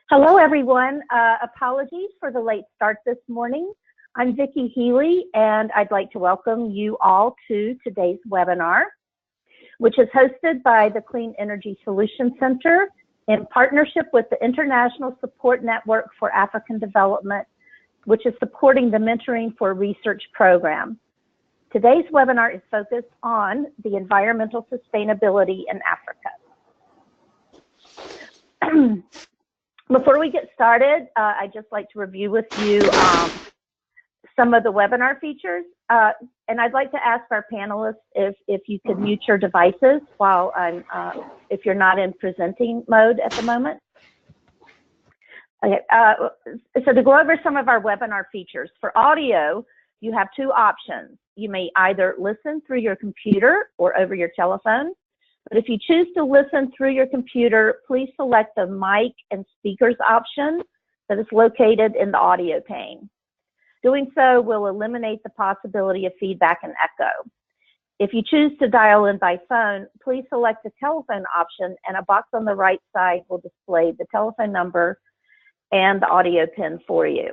Hello, everyone. Apologies for the late start this morning. I'm Vicki Healy, and I'd like to welcome you all to today's webinar, which is hosted by the Clean Energy Solutions Center in partnership with the International Support Network for African Development, which is supporting the Mentoring for Research program. Today's webinar is focused on the environmental sustainability in Africa. Before we get started, I'd just like to review with you some of the webinar features. And I'd like to ask our panelists if you could mute your devices while if you're not in presenting mode at the moment. Okay, so to go over some of our webinar features, for audio, you have two options. You may either listen through your computer or over your telephone. But if you choose to listen through your computer, please select the mic and speakers option that is located in the audio pane. Doing so will eliminate the possibility of feedback and echo. If you choose to dial in by phone, please select the telephone option, and a box on the right side will display the telephone number and the audio pin for you.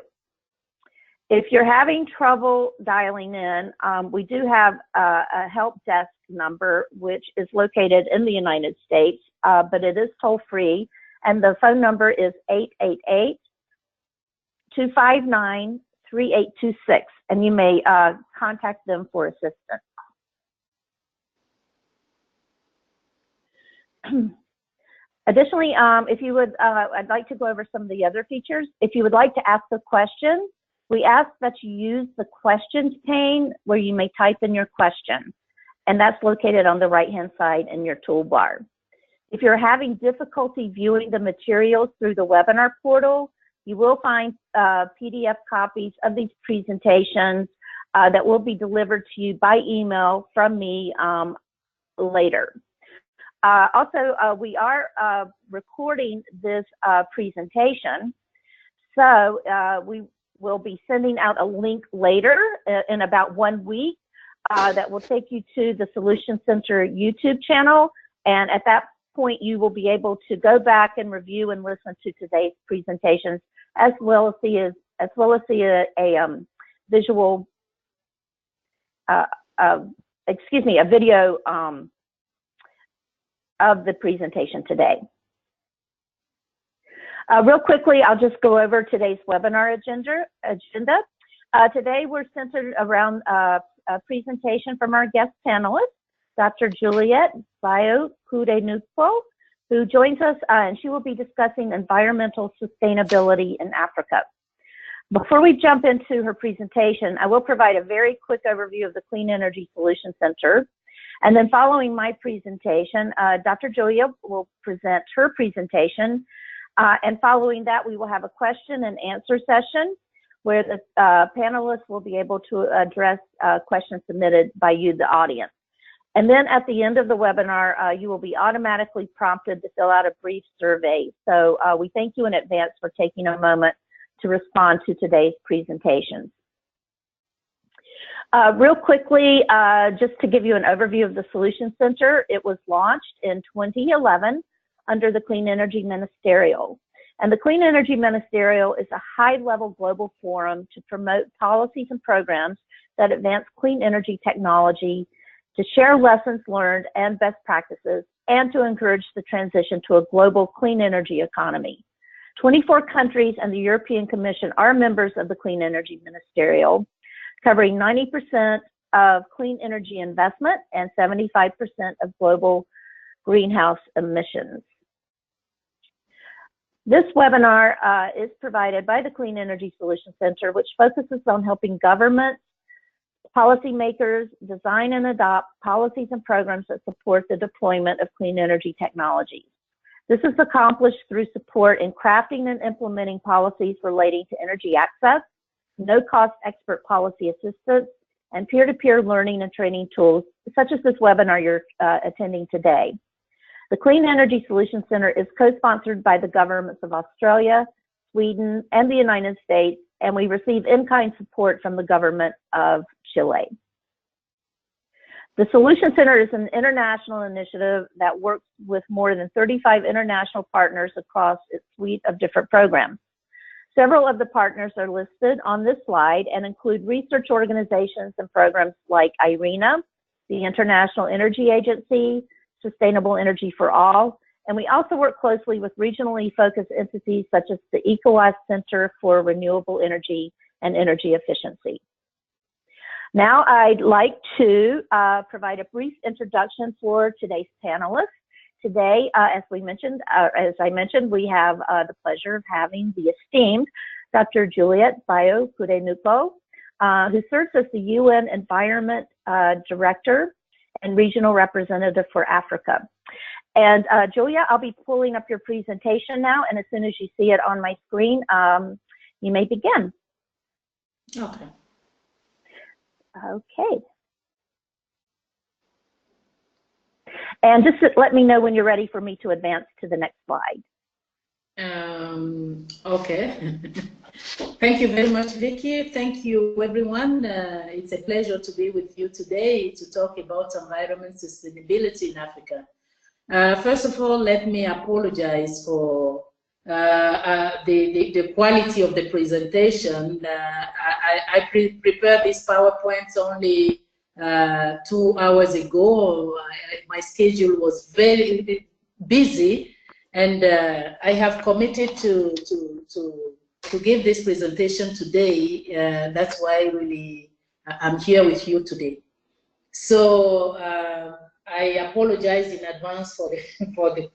If you're having trouble dialing in, we do have a help desk number, which is located in the United States, but it is toll free. And the phone number is 888-259-3826. And you may contact them for assistance. Additionally, if you would, I'd like to go over some of the other features. If you would like to ask a question, we ask that you use the questions pane where you may type in your question, and that's located on the right-hand side in your toolbar. If you're having difficulty viewing the materials through the webinar portal, you will find PDF copies of these presentations that will be delivered to you by email from me later. Also, we are recording this presentation, so we will be sending out a link later in about 1 week that will take you to the Solution Center YouTube channel. And at that point, you will be able to go back and review and listen to today's presentations, as well as see a visual, a video of the presentation today. Real quickly, I'll just go over today's webinar agenda. Today, we're centered around a presentation from our guest panelist, Dr. Juliette Biao Koudenoukpo, who joins us, and she will be discussing environmental sustainability in Africa. Before we jump into her presentation, I will provide a very quick overview of the Clean Energy Solutions Center. And then following my presentation, Dr. Juliette will present her presentation. And following that, we will have a question and answer session where the panelists will be able to address questions submitted by you, the audience. And then at the end of the webinar, you will be automatically prompted to fill out a brief survey. So we thank you in advance for taking a moment to respond to today's presentations. Real quickly, just to give you an overview of the Solutions Center, it was launched in 2011 under the Clean Energy Ministerial. And the Clean Energy Ministerial is a high-level global forum to promote policies and programs that advance clean energy technology, to share lessons learned and best practices, and to encourage the transition to a global clean energy economy. 24 countries and the European Commission are members of the Clean Energy Ministerial, covering 90% of clean energy investment and 75% of global greenhouse emissions. This webinar is provided by the Clean Energy Solutions Center, which focuses on helping governments, policymakers design and adopt policies and programs that support the deployment of clean energy technologies. This is accomplished through support in crafting and implementing policies relating to energy access, no-cost expert policy assistance, and peer-to-peer learning and training tools, such as this webinar you're attending today. The Clean Energy Solutions Center is co-sponsored by the governments of Australia, Sweden, and the United States, and we receive in-kind support from the government of Chile. The Solution Center is an international initiative that works with more than 35 international partners across its suite of different programs. Several of the partners are listed on this slide and include research organizations and programs like IRENA, the International Energy Agency, Sustainable Energy for All, and we also work closely with regionally focused entities such as the ECOWAS Center for Renewable Energy and Energy Efficiency. Now I'd like to provide a brief introduction for today's panelists. Today, as I mentioned, we have the pleasure of having the esteemed Dr. Juliette Biao Koudenoukpo, who serves as the UN Environment Director and Regional Representative for Africa. And Julia, I'll be pulling up your presentation now, and as soon as you see it on my screen, you may begin. Okay. Okay. And just let me know when you're ready for me to advance to the next slide. Okay. Thank you very much, Vicky. Thank you, everyone. It's a pleasure to be with you today to talk about environment sustainability in Africa. First of all, let me apologize for the quality of the presentation. I prepared this PowerPoint only 2 hours ago. My schedule was very busy, and I have committed to give this presentation today. That's why really I'm here with you today. So I apologize in advance for the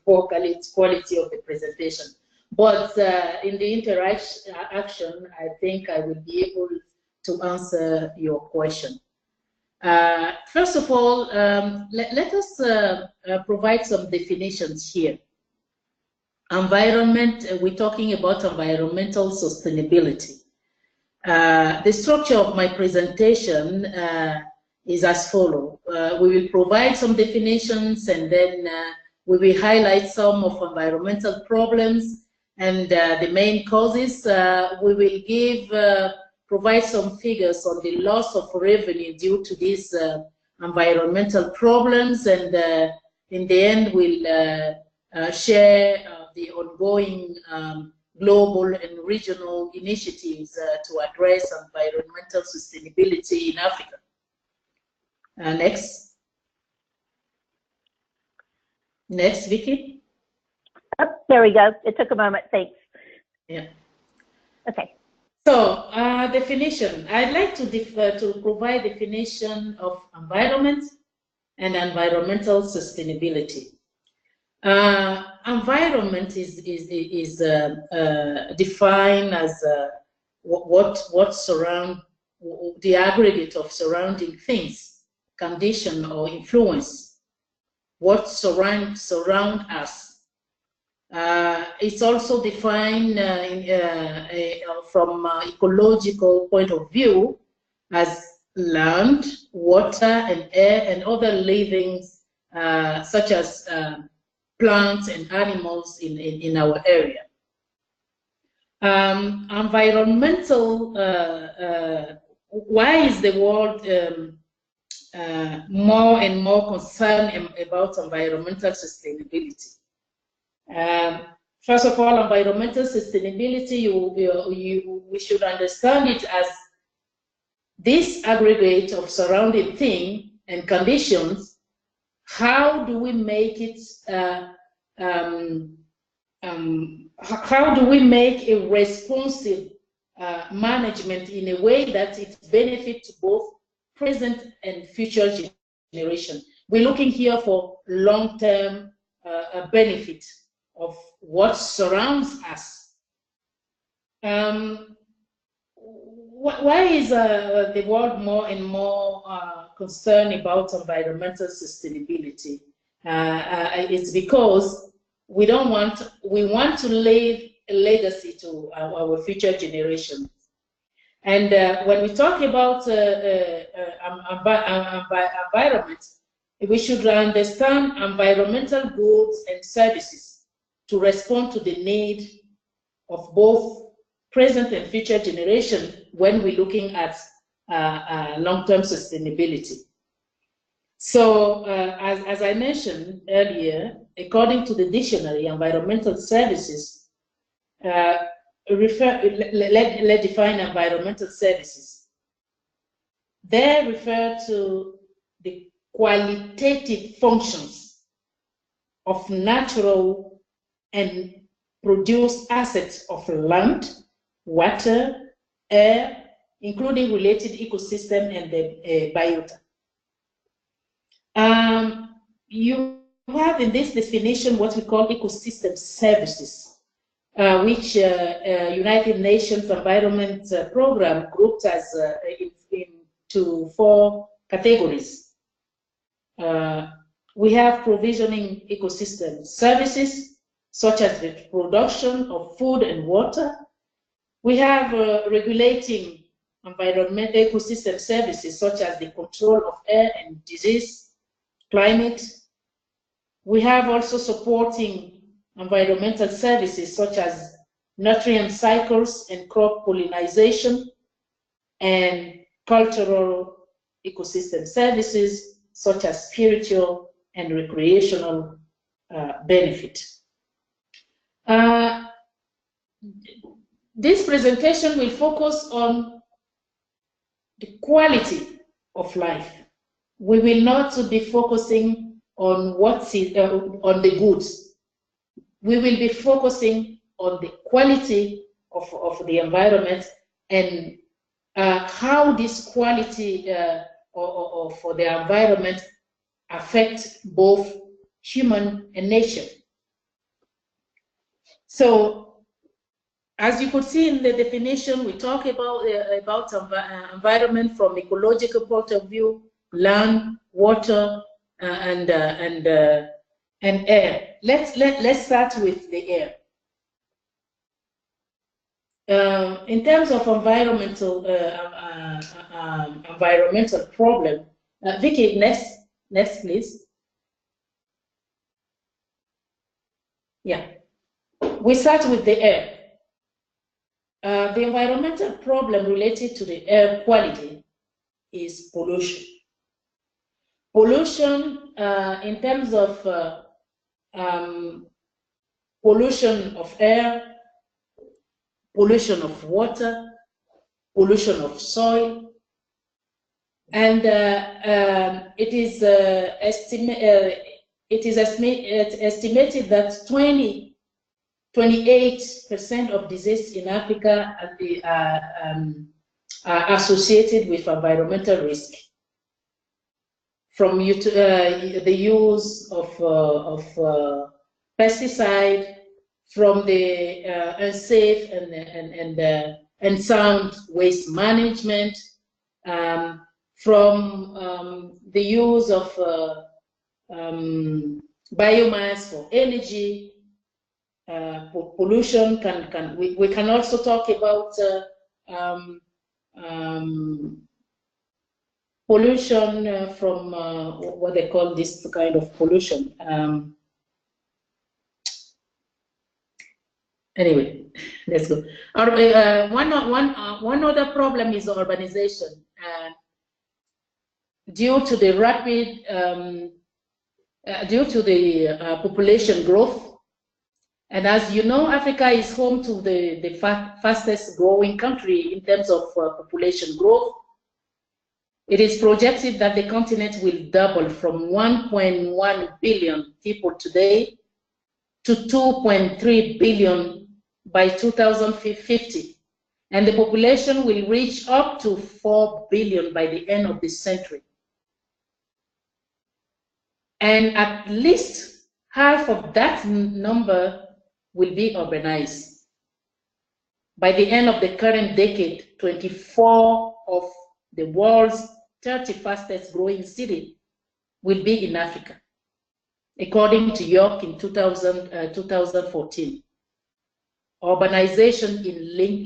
poor quality of the presentation. But in the interaction, I think I will be able to answer your question. First of all, let us provide some definitions here. Environment, we're talking about environmental sustainability. The structure of my presentation is as follows. We will provide some definitions, and then we will highlight some of environmental problems and the main causes. We will provide some figures on the loss of revenue due to these environmental problems, and in the end we'll share the ongoing global and regional initiatives to address environmental sustainability in Africa. Next. Next, Vicky. Oh, there we go. It took a moment. Thanks. Yeah. Okay. So, definition. I'd like to provide definition of environment and environmental sustainability. Environment is defined as what surround the aggregate of surrounding things, condition or influence, what surround us. It's also defined from ecological point of view as land, water, and air, and other living such as plants and animals in our area. Environmental, why is the world more and more concerned about environmental sustainability? First of all, environmental sustainability, we should understand it as this aggregate of surrounding things and conditions. How do we make it, how do we make a responsive management in a way that it benefits both present and future generation? We're looking here for long-term benefit of what surrounds us. Why is the world more and more concerned about environmental sustainability? It's because we want to leave a legacy to our future generations. And when we talk about environment, we should understand environmental goods and services to respond to the need of both present and future generation when we're looking at long-term sustainability. So, as I mentioned earlier, according to the dictionary, environmental services let's define environmental services. They refer to the qualitative functions of natural and produced assets of land, water, air, including related ecosystem and the biota. You have in this definition what we call ecosystem services, which United Nations Environment Program grouped as into 4 categories. We have provisioning ecosystem services, such as the production of food and water. We have regulating environmental ecosystem services, such as the control of air and disease, climate. We have also supporting environmental services, such as nutrient cycles and crop pollination, and cultural ecosystem services, such as spiritual and recreational benefit. This presentation will focus on the quality of life. We will not be focusing on what's on the goods. We will be focusing on the quality of the environment and how this quality for the environment affects both human and nature. So, as you could see in the definition, we talk about environment from ecological point of view, land, water, and air. Let's start with the air. In terms of environmental problem, Vicky, next please. Yeah, we start with the air. The environmental problem related to the air quality is pollution. Pollution in terms of pollution of air, pollution of water, pollution of soil, and it is estimated that 28% of diseases in Africa are associated with environmental risk, from the use of pesticide, from the unsafe and sound waste management, from the use of biomass for energy. Pollution we can also talk about pollution from what they call this kind of pollution. Anyway, let's go. One other problem is urbanization. Due to the rapid, population growth, and as you know, Africa is home to the fastest growing country in terms of population growth. It is projected that the continent will double from 1.1 billion people today to 2.3 billion by 2050. And the population will reach up to 4 billion by the end of this century. And at least half of that number will be urbanized. By the end of the current decade, 24 of the world's 30 fastest growing cities will be in Africa, according to York in 2014. Urbanization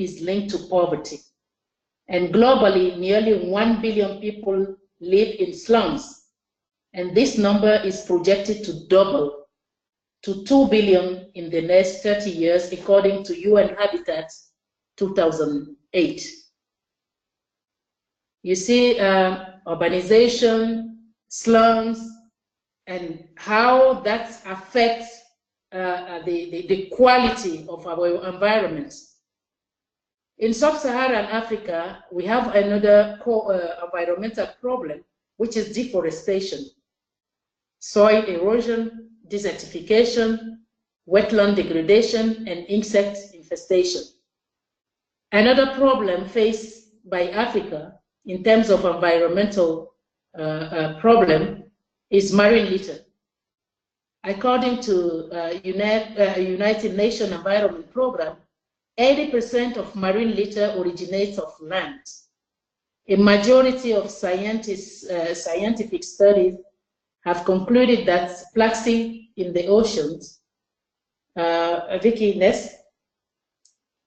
is linked to poverty. And globally, nearly 1 billion people live in slums. And this number is projected to double to 2 billion in the next 30 years, according to UN Habitat 2008. You see, urbanization, slums, and how that affects the quality of our environment. In sub-Saharan Africa, we have another environmental problem, which is deforestation, soil erosion, desertification, wetland degradation, and insect infestation. Another problem faced by Africa in terms of environmental problem is marine litter. According to United Nations Environment Program, 80% of marine litter originates of land. A majority of scientific studies have concluded that plastic in the oceans, Vicky, next.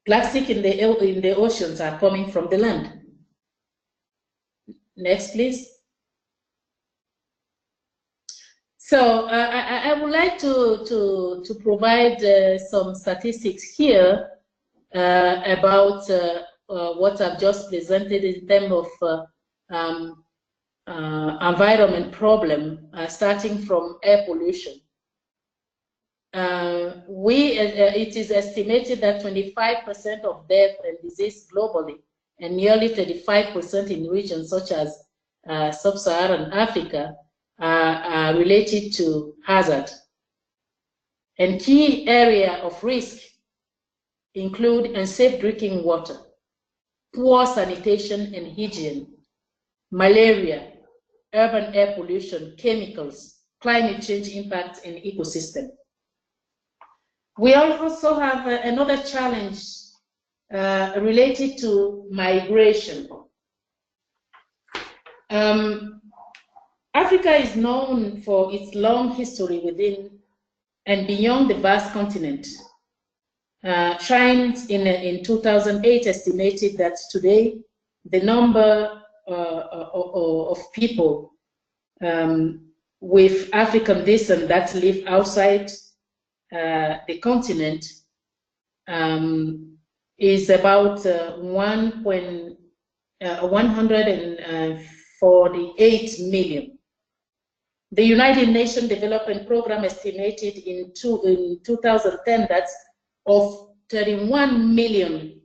Plastic in the oceans are coming from the land. Next, please. So I would like to provide some statistics here about what I've just presented in terms of environment problem, starting from air pollution. It is estimated that 25% of death and disease globally, and nearly 35% in regions such as sub-Saharan Africa, are related to hazard. And key area of risk include unsafe drinking water, poor sanitation and hygiene, malaria, urban air pollution, chemicals, climate change impacts, and ecosystem. We also have another challenge related to migration. Africa is known for its long history within and beyond the vast continent. Shines in 2008 estimated that today the number of people with African descent that live outside the continent is about 148 million. The United Nations Development Program estimated in 2010 that of 31 million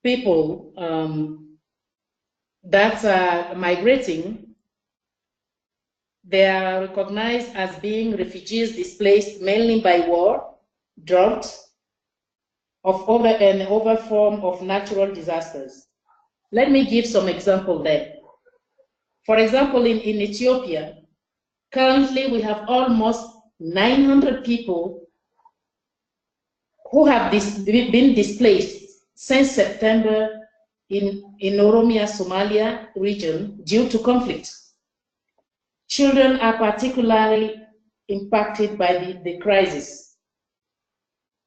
people that are migrating, they are recognized as being refugees displaced mainly by war, drought, and other form of natural disasters. Let me give some example there. For example, in Ethiopia, currently we have almost 900 people who have been displaced since September in Oromia, Somalia region due to conflict. Children are particularly impacted by the crisis.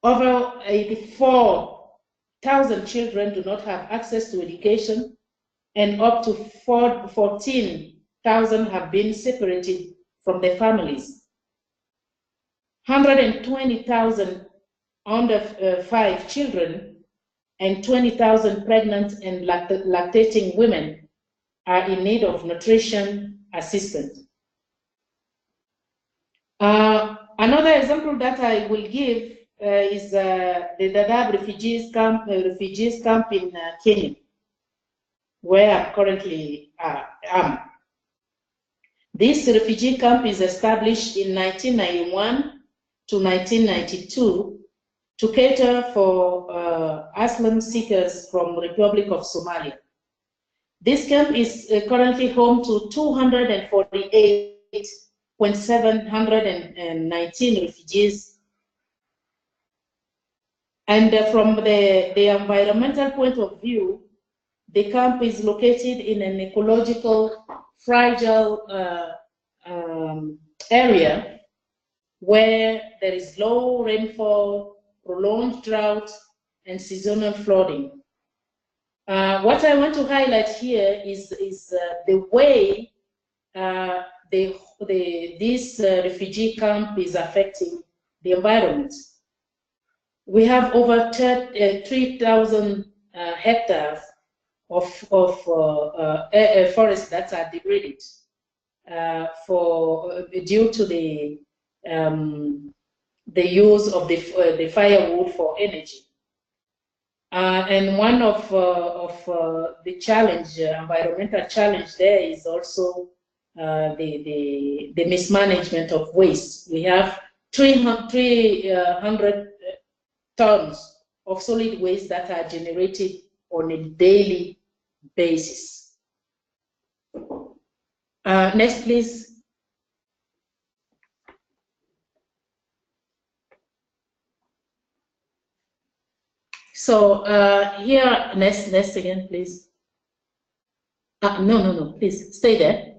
Over 84,000 children do not have access to education, and up to 14,000 have been separated from their families. 120,000 under 5 children and 20,000 pregnant and lactating women are in need of nutrition assistance. Another example that I will give is the Dadaab refugees camp in Kenya, where I currently am. This refugee camp is established in 1991 to 1992 to cater for asylum seekers from the Republic of Somalia. This camp is currently home to 248,719 refugees. And from the environmental point of view, the camp is located in an ecological fragile area where there is low rainfall, prolonged drought, and seasonal flooding. What I want to highlight here is the way this refugee camp is affecting the environment. We have over 3,000 hectares of forests that are degraded due to the use of the firewood for energy. And one of the challenge, environmental challenge there is also the mismanagement of waste. We have 300 tons of solid waste that are generated on a daily basis. Next, please. So here, next again, please. No, please stay there.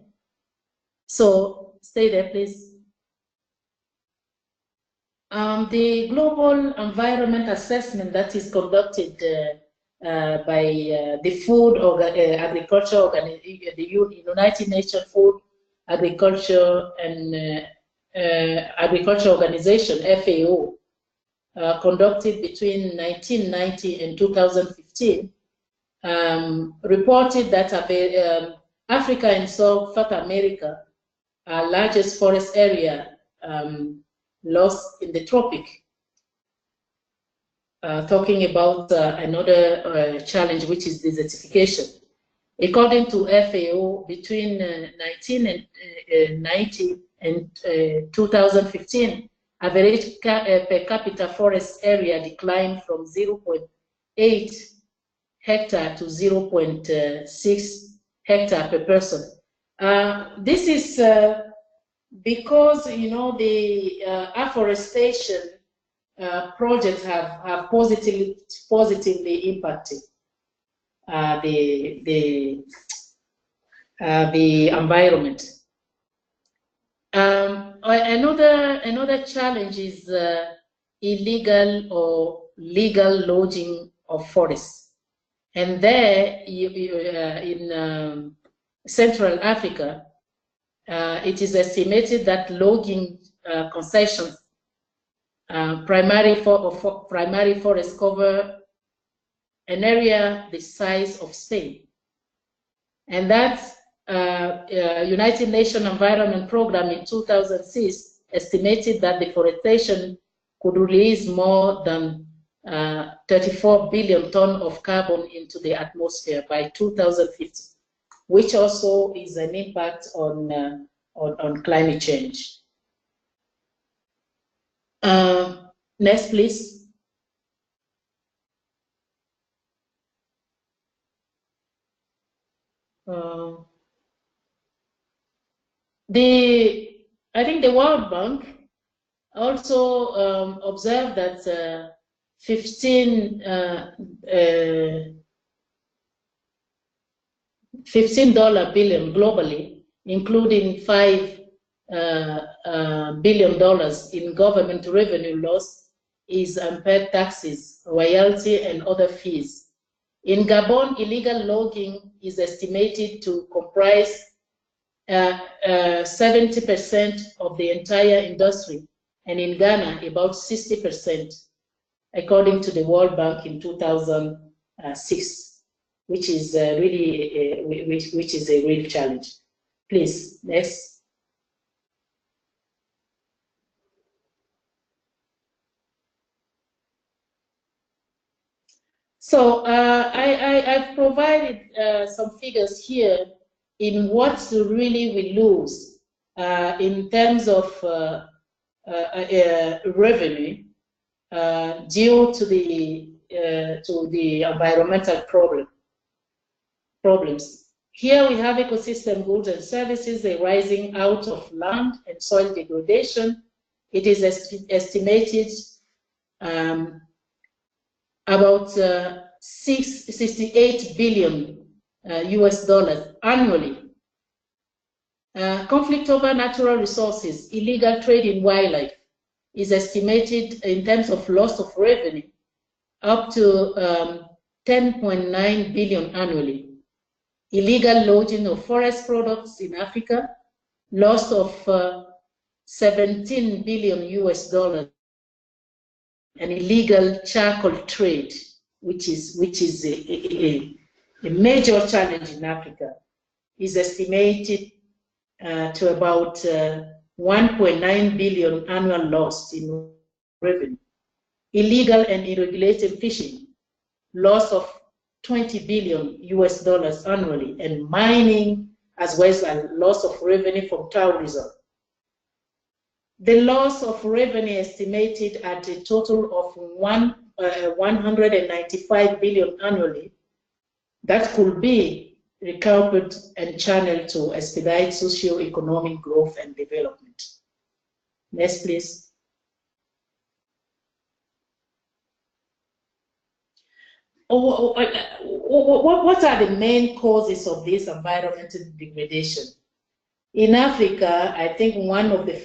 So stay there, please. The global environment assessment that is conducted by the Food Agriculture the United Nations Food Agriculture and Agriculture Organization (FAO), conducted between 1990 and 2015, reported that Africa and South America are largest forest area lost in the tropic. Talking about another challenge, which is desertification. According to FAO, between 1990 and 2015, average per capita forest area declined from 0.8 hectare to 0.6 hectare per person. This is because, you know, the afforestation projects have positively impacted the environment. Another challenge is illegal or legal logging of forests, and there in Central Africa, it is estimated that logging concessions, primary forests cover an area the size of Spain, and that United Nations Environment Program in 2006 estimated that deforestation could release more than 34 billion tons of carbon into the atmosphere by 2050, which also is an impact on climate change. Next, please. I think the World Bank also observed that $15 billion globally, including $5 billion in government revenue loss, is unpaid taxes, royalty, and other fees. In Gabon, illegal logging is estimated to comprise 70% of the entire industry, and in Ghana, about 60%, according to the World Bank in 2006, which is really which is a real challenge. Please, next. So I've provided some figures here in what really we lose in terms of revenue due to the environmental problems. Here we have ecosystem goods and services arising out of land and soil degradation. It is estimated about $68 billion US dollars annually. Conflict over natural resources, illegal trade in wildlife is estimated in terms of loss of revenue up to 10.9 billion annually. Illegal logging of forest products in Africa, loss of 17 billion US dollars. And illegal charcoal trade, which is a major challenge in Africa, is estimated to about 1.9 billion annual loss in revenue. Illegal and irregulated fishing, loss of $20 billion US annually, and mining, as well as a loss of revenue from tourism. The loss of revenue estimated at a total of 195 billion annually that could be recovered and channeled to expedite socio-economic growth and development. Next, please. What are the main causes of this environmental degradation? In Africa, I think one of the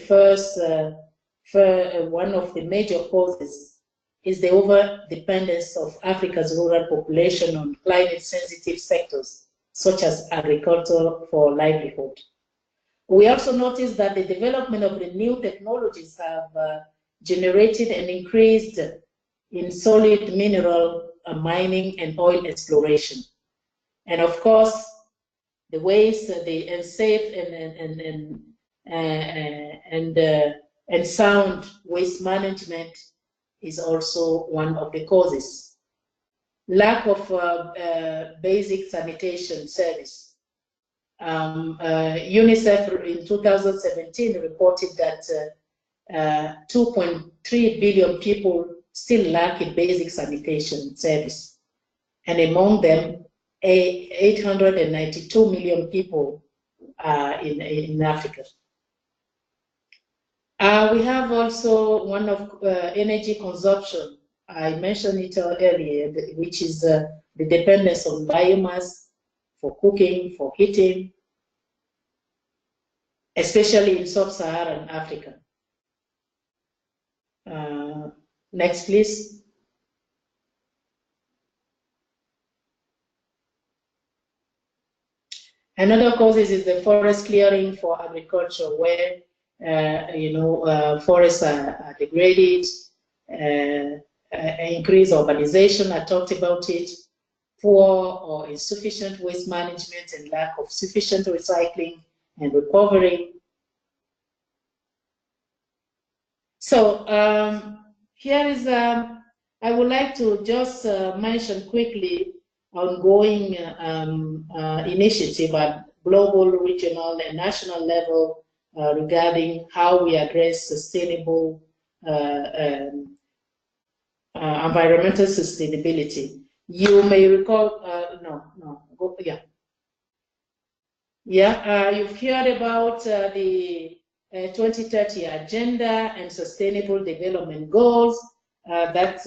major causes is the over-dependence of Africa's rural population on climate-sensitive sectors, such as agriculture for livelihood. We also noticed that the development of the new technologies have generated an increase in solid mineral mining and oil exploration. And of course, the ways the unsafe and sound waste management is also one of the causes. Lack of basic sanitation service. UNICEF in 2017 reported that 2.3 billion people still lack a basic sanitation service. And among them, 892 million people in Africa. We have also one of energy consumption. I mentioned it earlier, which is the dependence on biomass for cooking, for heating, especially in sub-Saharan Africa. Next, please. Another cause is the forest clearing for agriculture, where forests are degraded, increased urbanization, I talked about it, poor or insufficient waste management and lack of sufficient recycling and recovery. So here is, I would like to just mention quickly ongoing initiative at global, regional, and national level regarding how we address sustainable environmental sustainability. You may recall, you've heard about the 2030 Agenda and Sustainable Development Goals that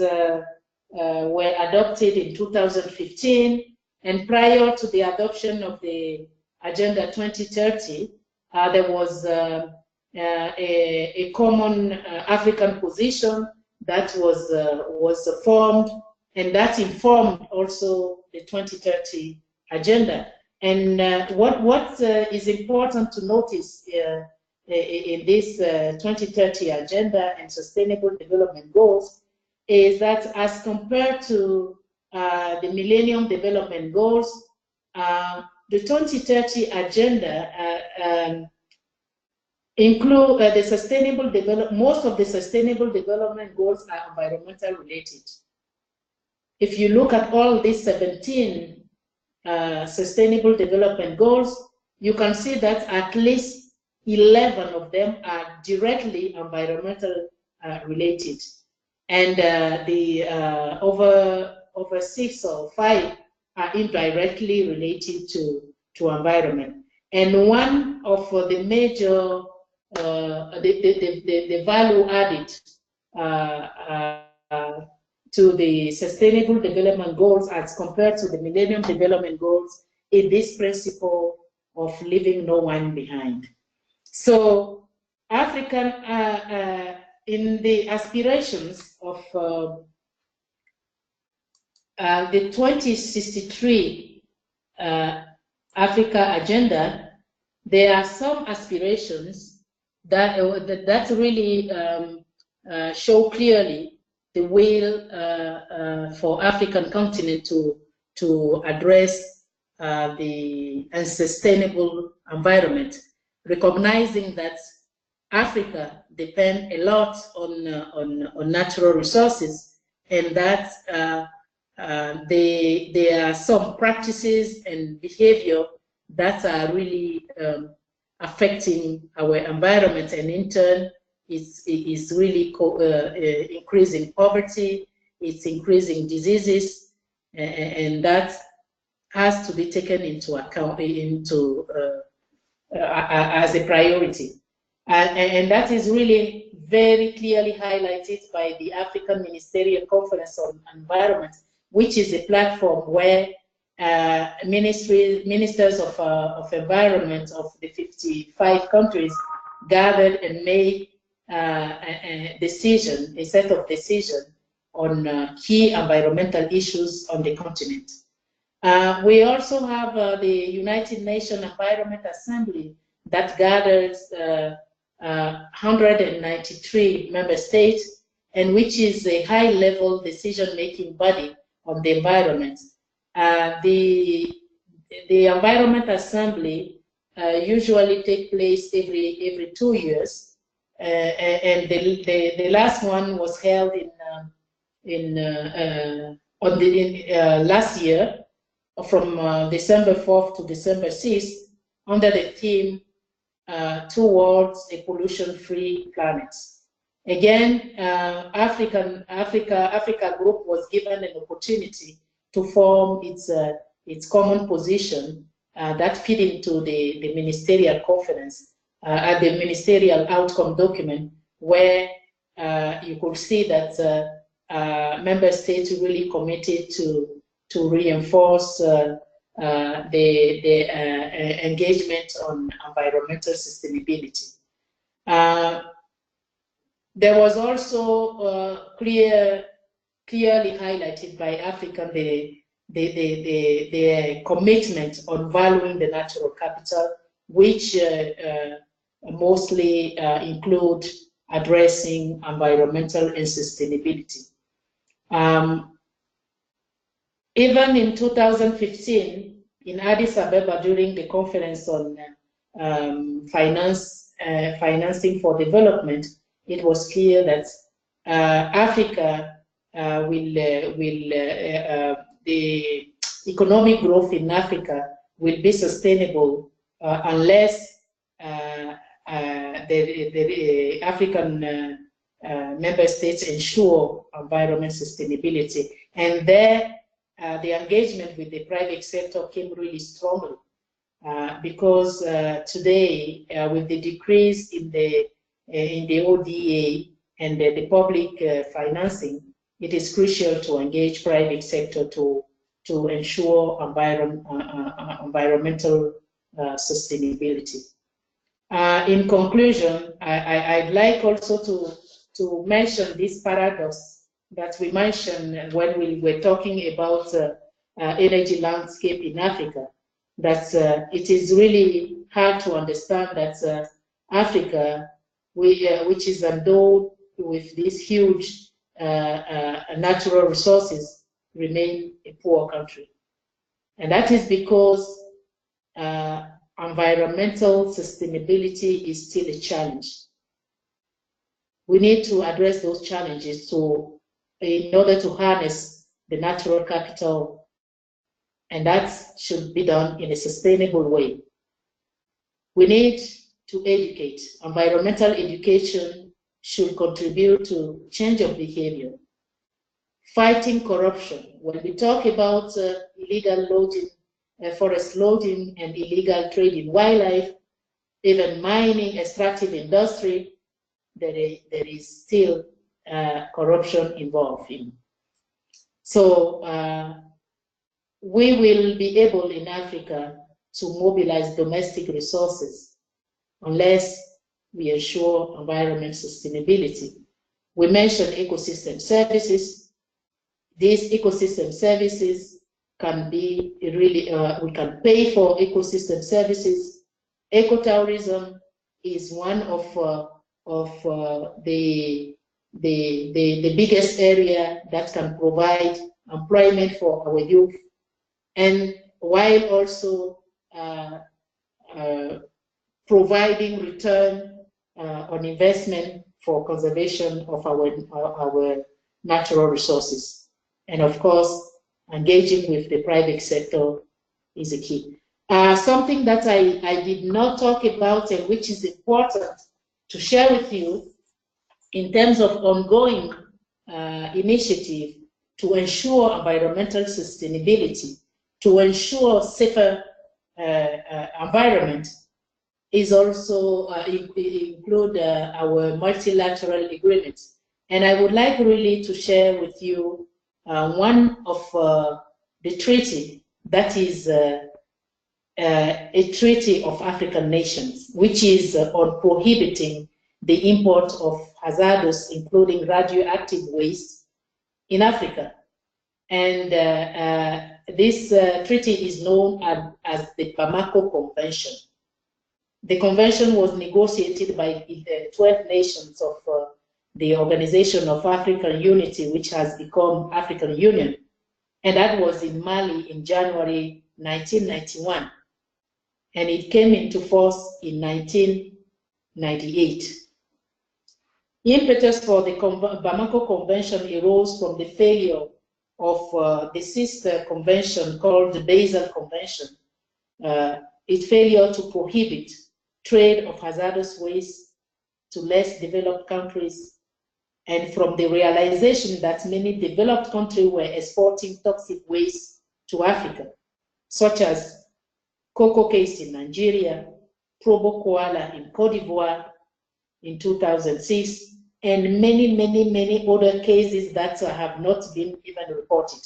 were adopted in 2015. And prior to the adoption of the Agenda 2030, there was a common African position that was formed, and that informed also the 2030 Agenda. And what is important to notice in this 2030 Agenda and Sustainable Development Goals is that as compared to the Millennium Development Goals, the 2030 Agenda include the sustainable development. Most of the sustainable development goals are environmental related. If you look at all these 17 sustainable development goals, you can see that at least 11 of them are directly environmental related, and over 6 or 5 are indirectly related to environment. And one of the major the value added to the Sustainable Development Goals as compared to the Millennium Development Goals is this principle of leaving no one behind. So African, in the aspirations of the 2063 Africa Agenda, there are some aspirations that really show clearly the will for African continent to address the unsustainable environment, recognizing that Africa depends a lot on natural resources, and that there are some practices and behavior that are really affecting our environment, and in turn is really increasing poverty, it's increasing diseases, and that has to be taken into account as a priority. And that is really very clearly highlighted by the African Ministerial Conference on Environment, which is a platform where ministers of environment of the 55 countries gathered and made a set of decisions on key environmental issues on the continent. We also have the United Nations Environment Assembly that gathers 193 member states, and which is a high-level decision-making body on the environment. The Environment Assembly usually takes place every 2 years, and the last one was held last year, from December 4th to December 6th, under the theme towards a pollution-free planet. Again, Africa Group was given an opportunity to form its common position that fit into the ministerial conference, at the ministerial outcome document, where you could see that member states really committed to reinforce the engagement on environmental sustainability. There was also clearly highlighted by Africa the commitment on valuing the natural capital, which mostly include addressing environmental and sustainability. Even in 2015, in Addis Ababa, during the conference on financing for development, it was clear that Africa the economic growth in Africa will be sustainable unless the African member states ensure environment sustainability. And there, the engagement with the private sector came really strongly, because today, with the decrease in the ODA and the public financing, it is crucial to engage private sector to ensure environmental sustainability. In conclusion, I'd like also to mention this paradox that we mentioned when we were talking about energy landscape in Africa, that it is really hard to understand that Africa, which is endowed with these huge natural resources, remain a poor country. And that is because environmental sustainability is still a challenge. We need to address those challenges in order to harness the natural capital, and that should be done in a sustainable way. We need to educate. Environmental education should contribute to change of behavior. Fighting corruption. When we talk about illegal logging, forest logging, and illegal trade in wildlife, even mining, extractive industry, there is still corruption involved in. So we will be able in Africa to mobilize domestic resources unless we ensure environment sustainability. We mentioned ecosystem services. These ecosystem services can be really, we can pay for ecosystem services. Ecotourism is one of the biggest area that can provide employment for our youth. And while also providing return on investment for conservation of our natural resources. And of course, engaging with the private sector is a key. Something that I did not talk about and which is important to share with you in terms of ongoing initiative to ensure environmental sustainability, to ensure safer environment, is also include our multilateral agreements. And I would like really to share with you one of the treaty that is a treaty of African nations, which is on prohibiting the import of hazardous, including radioactive waste in Africa. And this treaty is known as the Bamako Convention. The convention was negotiated by the 12 nations of the Organization of African Unity, which has become African Union. And that was in Mali in January 1991. And it came into force in 1998. Impetus for the Bamako Convention arose from the failure of the sister convention called the Basel Convention. Its failure to prohibit trade of hazardous waste to less developed countries, and from the realization that many developed countries were exporting toxic waste to Africa, such as cocoa case in Nigeria, Probo koala in Cote d'Ivoire in 2006, and many other cases that have not been even reported.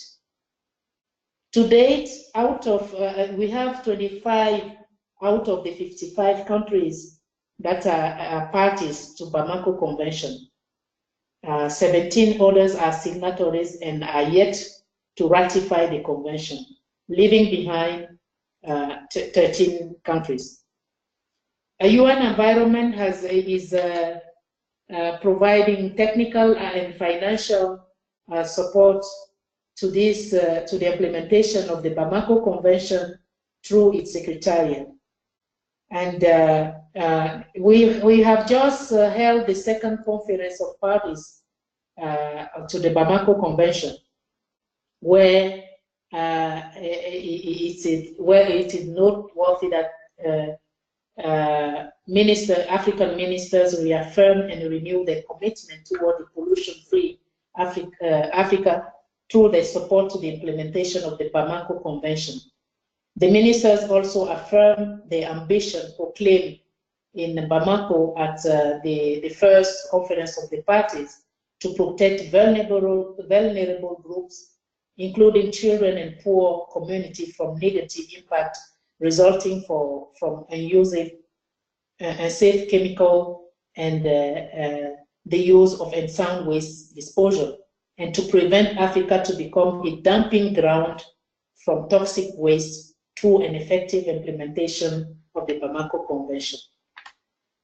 To date, out of we have 25 out of the 55 countries that are parties to Bamako Convention. 17 others are signatories and are yet to ratify the convention, leaving behind 13 countries. A UN environment is providing technical and financial support to this to the implementation of the Bamako Convention through its secretariat. And we have just held the second conference of parties to the Bamako Convention, where it is noteworthy that African ministers reaffirm and renew their commitment toward the pollution-free Africa through their support to the implementation of the Bamako Convention. The ministers also affirm their ambition proclaimed in Bamako at the first conference of the parties to protect vulnerable groups, including children and poor community, from negative impact resulting from unused unsafe chemical and the use of unsound waste disposal, and to prevent Africa to become a dumping ground from toxic waste through an effective implementation of the Bamako Convention.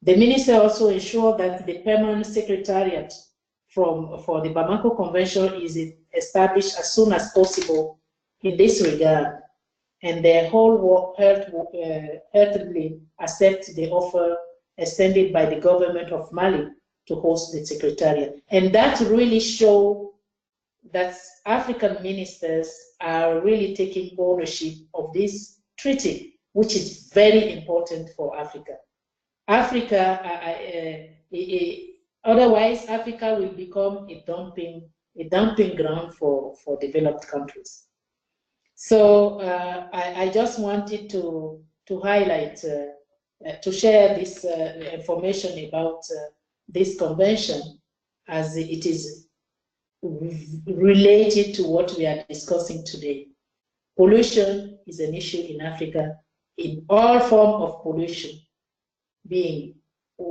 The minister also ensured that the permanent secretariat for the Bamako Convention is established as soon as possible in this regard, and their whole heartedly accept the offer extended by the government of Mali to host the secretariat. And that really shows that African ministers are really taking ownership of this treaty, which is very important for Africa. Otherwise, Africa will become a dumping ground for developed countries. So I just wanted to highlight, to share this information about this convention, as it is related to what we are discussing today. Pollution is an issue in Africa in all forms of pollution, being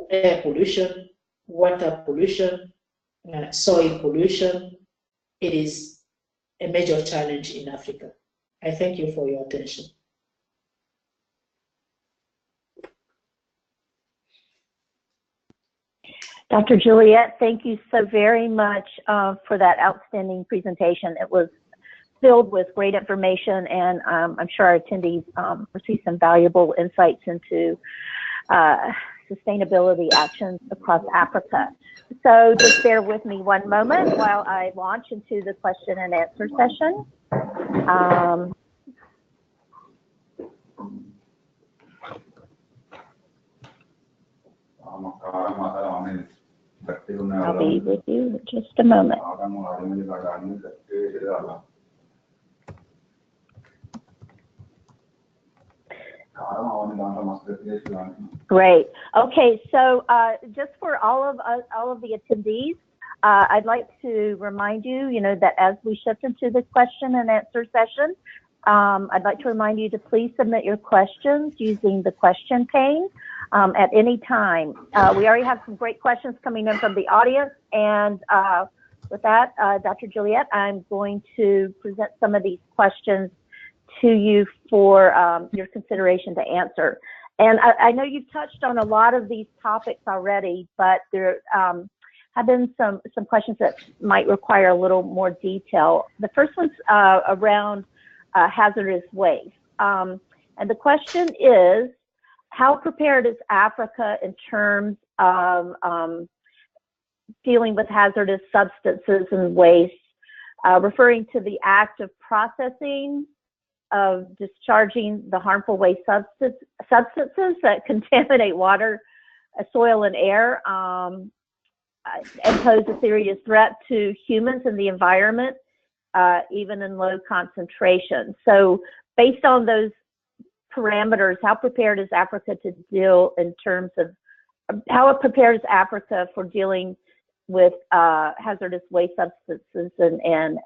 air pollution, water pollution, soil pollution. It is a major challenge in Africa. I thank you for your attention. Dr. Juliette, thank you so very much for that outstanding presentation. It was filled with great information, and I'm sure our attendees receive some valuable insights into sustainability actions across Africa. So just bear with me one moment while I launch into the question and answer session. I'll be with you in just a moment. Great. Okay, so just for all of the attendees, I'd like to remind you, that as we shift into the question and answer session, I'd like to remind you to please submit your questions using the question pane at any time. We already have some great questions coming in from the audience, and with that, Dr. Juliette, I'm going to present some of these questions to you for your consideration to answer. And I know you've touched on a lot of these topics already, but there have been some questions that might require a little more detail. The first one's around hazardous waste. And the question is, how prepared is Africa in terms of dealing with hazardous substances and waste, referring to the act of processing, of discharging the harmful waste substances that contaminate water, soil, and air, and pose a serious threat to humans and the environment, even in low concentration. So based on those parameters, how prepared is Africa to deal in terms of, how it prepares Africa for dealing with hazardous waste substances and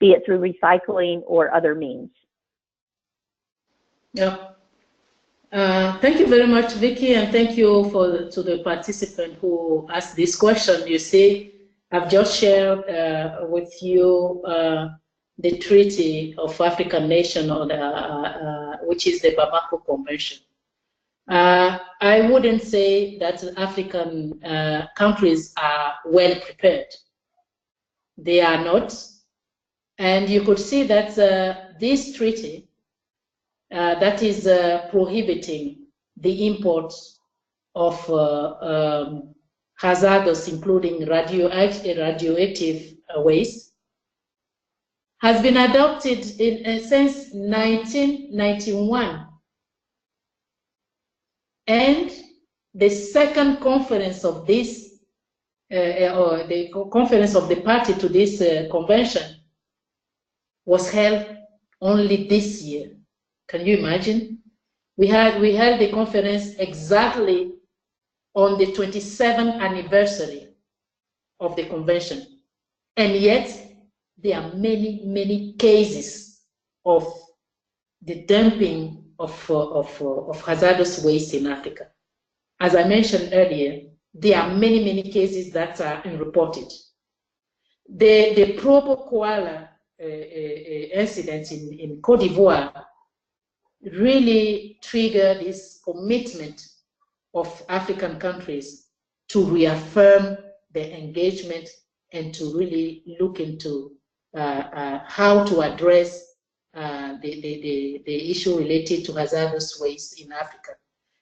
be it through recycling or other means? Yeah. Thank you very much, Vicky, and thank you to the participant who asked this question. You see, I've just shared with you the Treaty of African Nation, which is the Bamako Convention. I wouldn't say that African countries are well prepared. They are not. And you could see that this treaty that is prohibiting the import of hazardous, including radioactive waste, has been adopted since 1991. And the second conference of this, or the conference of the party to this convention, was held only this year. Can you imagine? We held the conference exactly on the 27th anniversary of the convention, and yet there are many cases of the dumping of hazardous waste in Africa. As I mentioned earlier, there are many cases that are unreported. The Probo Koala incident in Cote d'Ivoire really triggered this commitment of African countries to reaffirm their engagement and to really look into how to address the issue related to hazardous waste in Africa.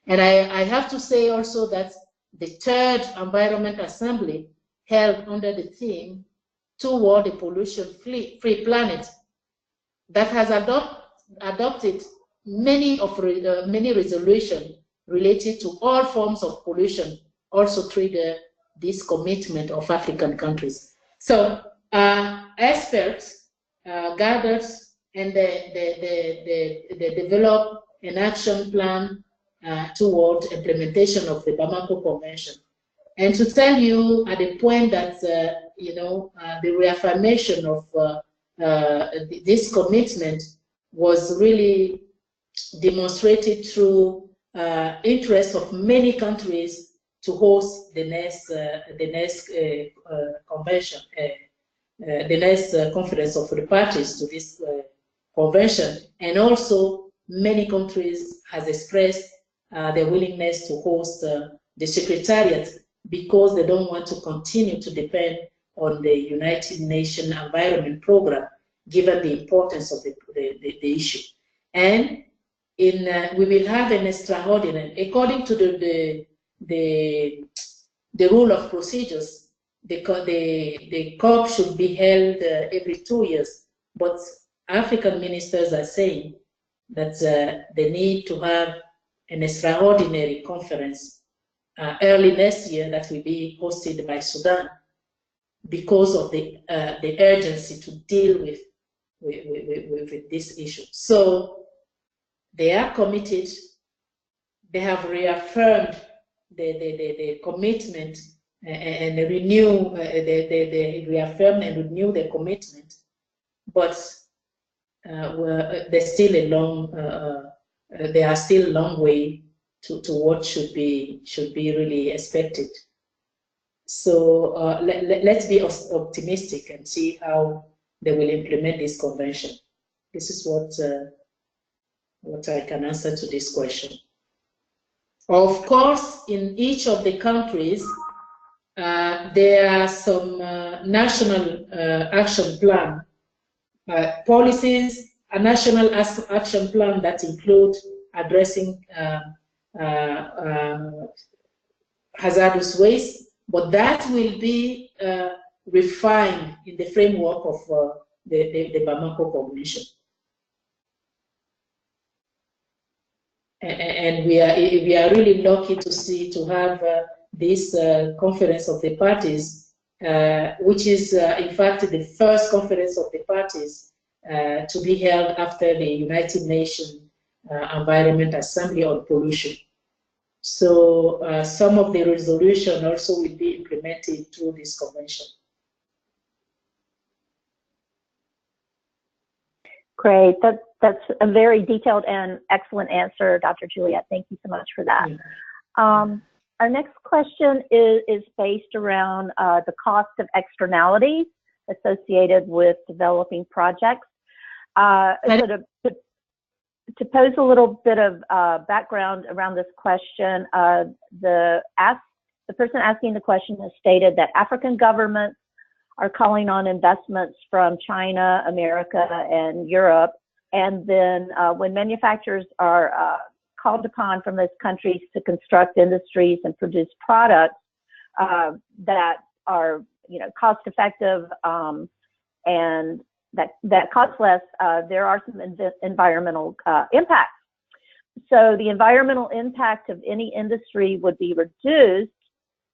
And I have to say also that the third Environment Assembly, held under the theme Toward a Pollution-Free Planet, that has adopted many resolutions related to all forms of pollution, also trigger this commitment of African countries. So experts gathered and they developed an action plan toward implementation of the Bamako Convention. And to tell you at the point that the reaffirmation of this commitment was really demonstrated through interest of many countries to host the next convention, the next conference of the parties to this convention, and also many countries has expressed their willingness to host the Secretariat because they don't want to continue to depend on the United Nations Environment Program. given the importance of the issue. And we will have an extraordinary, according to the rule of procedures, the COP should be held every 2 years, but African ministers are saying that they need to have an extraordinary conference early next year that will be hosted by Sudan because of the urgency to deal with this issue. So they are committed. They have reaffirmed the commitment and renew. They reaffirmed and renew the commitment, but there's still a long. There are still a long way to what should be really expected. So let's be optimistic and see how they will implement this convention. This is what I can answer to this question. Of course, in each of the countries, there are some national action plan policies, a national action plan that include addressing hazardous waste, but that will be refined in the framework of the Bamako Convention. And we are really lucky to have this conference of the parties, which is in fact the first conference of the parties to be held after the United Nations Environment Assembly on Pollution. So some of the resolution also will be implemented through this convention. Great. That's a very detailed and excellent answer, Dr. Juliette. Thank you so much for that. Yeah. Our next question is based around the cost of externalities associated with developing projects. So to pose a little bit of background around this question, the person asking the question has stated that African governments are calling on investments from China, America, and Europe. And then when manufacturers are called upon from those countries to construct industries and produce products that are, cost effective and that cost less, there are some environmental impacts. So the environmental impact of any industry would be reduced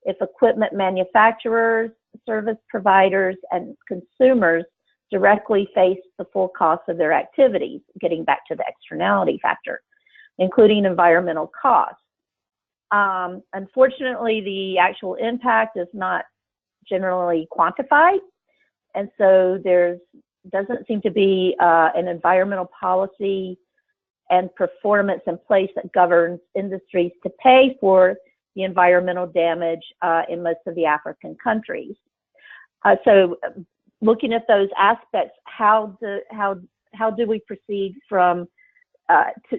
if equipment manufacturers, service providers, and consumers directly face the full cost of their activities, getting back to the externality factor, including environmental costs. Unfortunately, the actual impact is not generally quantified, and so there doesn't seem to be an environmental policy and performance in place that governs industries to pay for the environmental damage in most of the African countries. So looking at those aspects, how do we proceed from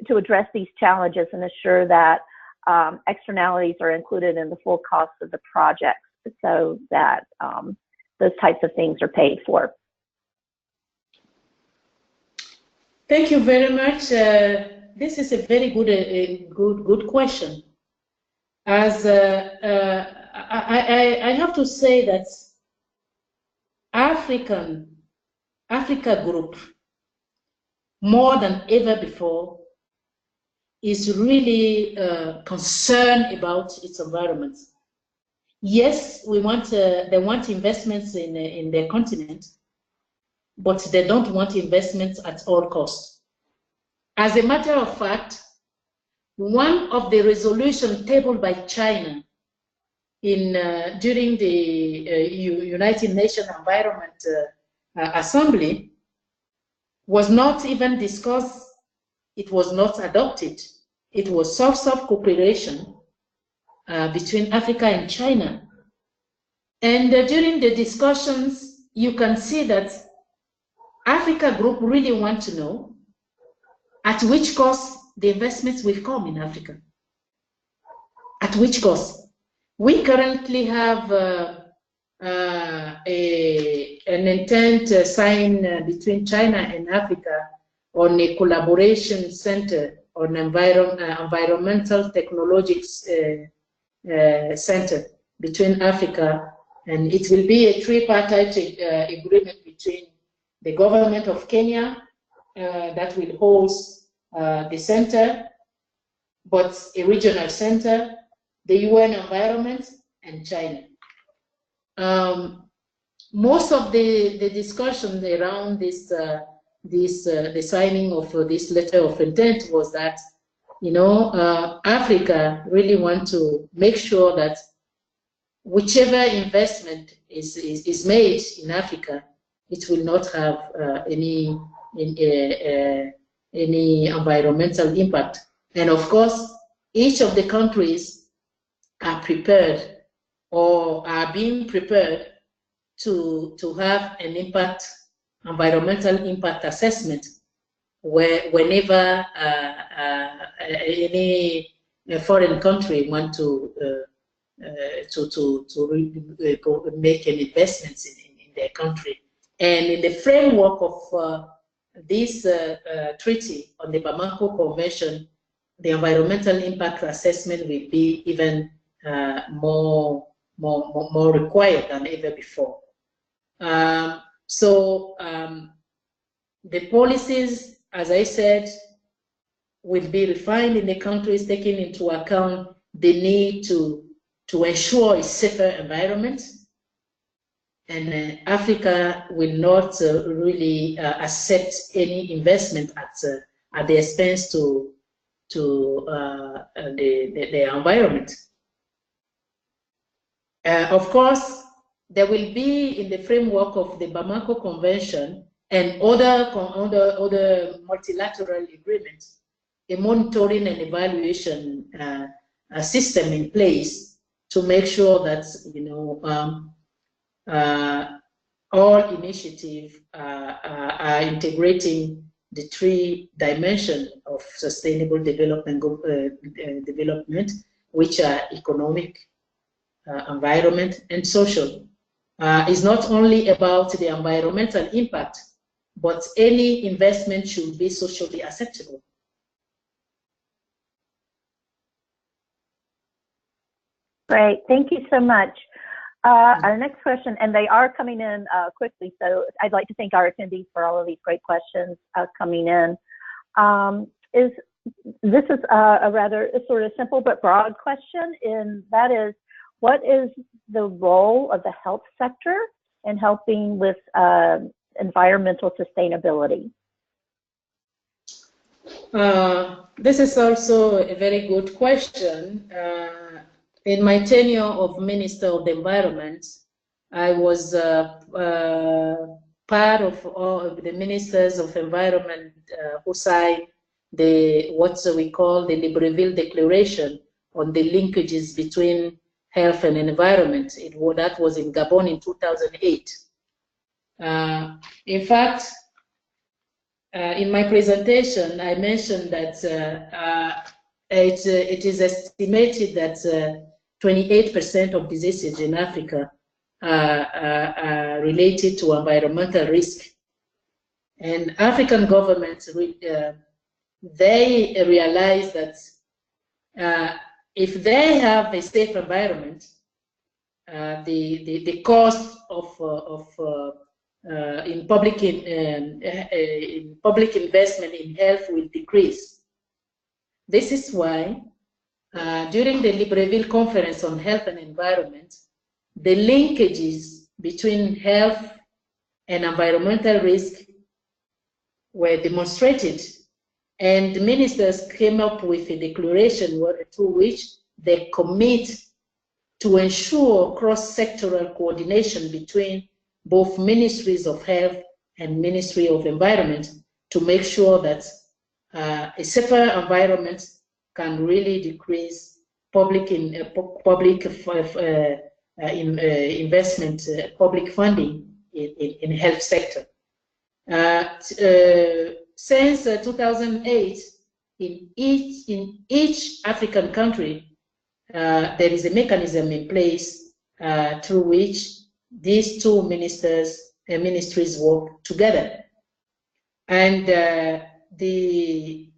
to address these challenges and assure that externalities are included in the full cost of the project so that those types of things are paid for? Thank you very much. This is a very good question. As I have to say that Africa Group, more than ever before, is really concerned about its environment. Yes, they want investments in their continent, but they don't want investments at all costs. As a matter of fact, one of the resolutions tabled by China during the United Nations Environment Assembly was not even discussed. It was not adopted. It was soft cooperation between Africa and China. And during the discussions, you can see that Africa Group really want to know at which cost the investments will come in Africa. At which cost? We currently have an intent signed between China and Africa on a collaboration center on environmental technologies center between Africa, and it will be a tripartite agreement between the government of Kenya that will host the center, but a regional center, the UN environment, and China. Most of the discussion around this, the signing of this letter of intent was that, you know, Africa really want to make sure that whichever investment is made in Africa, it will not have any environmental impact. And of course, each of the countries are prepared or are being prepared to have an environmental impact assessment whenever any foreign country want to make an investment in their country. And in the framework of this treaty on the Bamako Convention, the environmental impact assessment will be even more required than ever before. The policies, as I said, will be refined in the countries, taking into account the need to ensure a safer environment. And Africa will not really accept any investment at the expense to the environment. Of course, there will be, in the framework of the Bamako Convention and other multilateral agreements, a monitoring and evaluation system in place to make sure that, you know, all initiatives are integrating the three dimensions of sustainable development, which are economic, environment, and social. It's not only about the environmental impact, but any investment should be socially acceptable. Great, thank you so much. Our next question, and they are coming in quickly, so I'd like to thank our attendees for all of these great questions coming in. This is a rather sort of simple but broad question, and that is, what is the role of the health sector in helping with environmental sustainability? This is also a very good question. In my tenure of Minister of the Environment, I was part of all of the Ministers of Environment who signed what we call the Libreville Declaration on the linkages between health and environment. That was in Gabon in 2008. In fact, in my presentation, I mentioned that it is estimated that 28% of diseases in Africa are related to environmental risk. And African governments, they realize that if they have a safe environment, the cost in public investment in health will decrease. This is why during the Libreville Conference on Health and Environment, the linkages between health and environmental risk were demonstrated, and the ministers came up with a declaration through which they commit to ensure cross-sectoral coordination between both ministries of health and Ministry of Environment to make sure that a safer environment can really decrease public investment, public funding in health sector. Since 2008, in each African country, there is a mechanism in place through which these two ministries work together. And the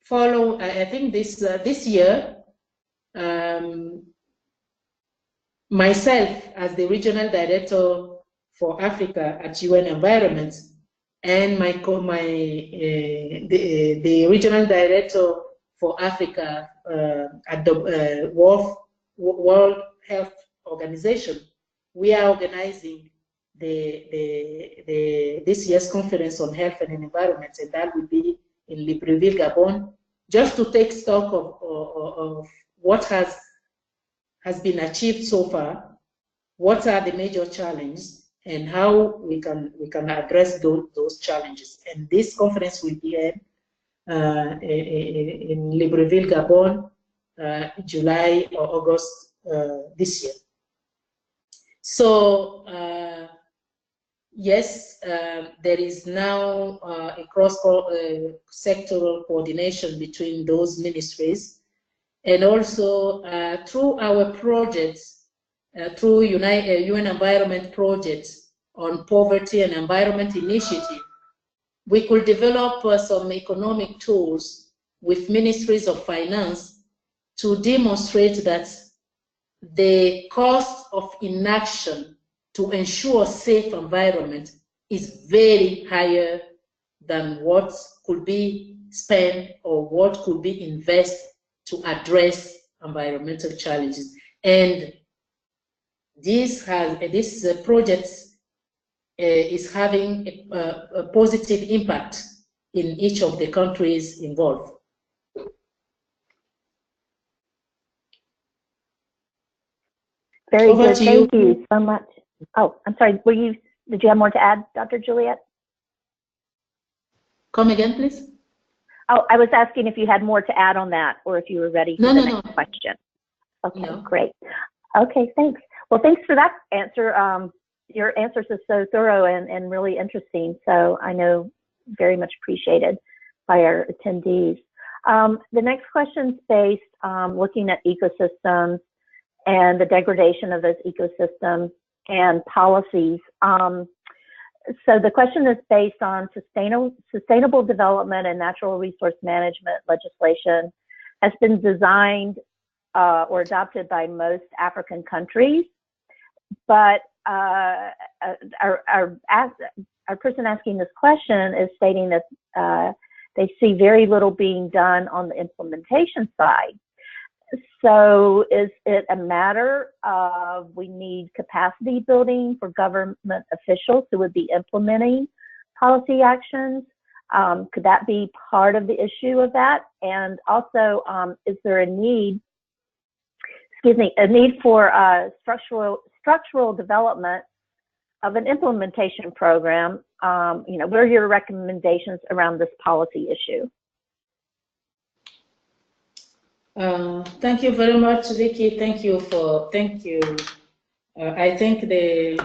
follow, I think this year, myself as the regional director for Africa at UN Environment, and the regional director for Africa at the World Health Organization, we are organizing this year's conference on health and environment, and that will be in Libreville, Gabon, just to take stock of what has been achieved so far, what are the major challenges, and how we can address those challenges. And this conference will be held in Libreville, Gabon, July or August this year. So yes, there is now a cross-sectoral coordination between those ministries, and also through our projects, through UN Environment projects on poverty and environment initiative, we could develop some economic tools with ministries of finance to demonstrate that the cost of inaction to ensure safe environment is very higher than what could be spent or what could be invested to address environmental challenges. And this project is having a positive impact in each of the countries involved. Very good. Thank you so much. Oh, I'm sorry. Did you have more to add, Dr. Juliette? Come again, please. Oh, I was asking if you had more to add on that, or if you were ready for the next question. Okay, great. Okay, thanks. Well, thanks for that answer. Your answers are so thorough and really interesting. So I know very much appreciated by our attendees. The next question is based looking at ecosystems and the degradation of those ecosystems and policies. So the question is based on sustainable development and natural resource management legislation has been designed or adopted by most African countries, but our person asking this question is stating that they see very little being done on the implementation side. So is it a matter of we need capacity building for government officials who would be implementing policy actions? Could that be part of the issue of that? And also, is there a need for structural development of an implementation program? What are your recommendations around this policy issue? Thank you very much, Vicky. Thank you. I think the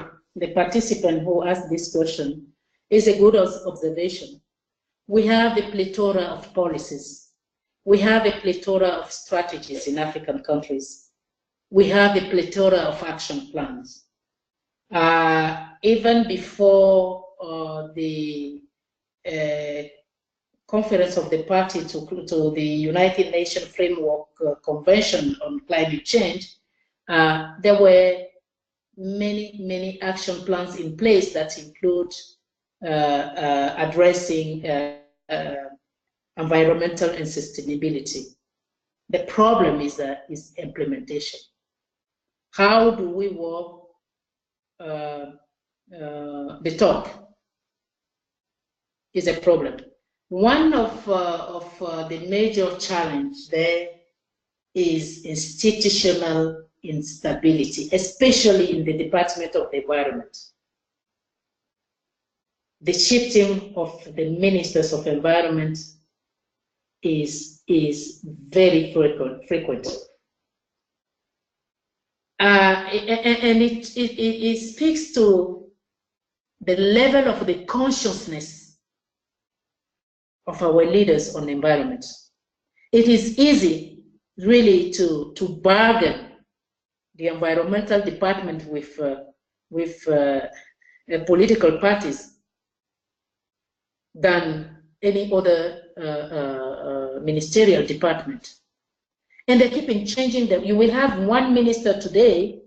participant who asked this question is a good observation. We have a plethora of policies. We have a plethora of strategies in African countries. We have a plethora of action plans. Even before the Conference of the Party to the United Nations Framework Convention on Climate Change, there were many action plans in place that include addressing environmental and sustainability. The problem is implementation. How do we walk the talk is a problem. One of the major challenges there is institutional instability, especially in the Department of the Environment. The shifting of the ministers of environment is very frequent. And it speaks to the level of the consciousness of our leaders on the environment. It is easy really to bargain the environmental department with political parties than any other ministerial department. And they keep on changing them. You will have one minister today,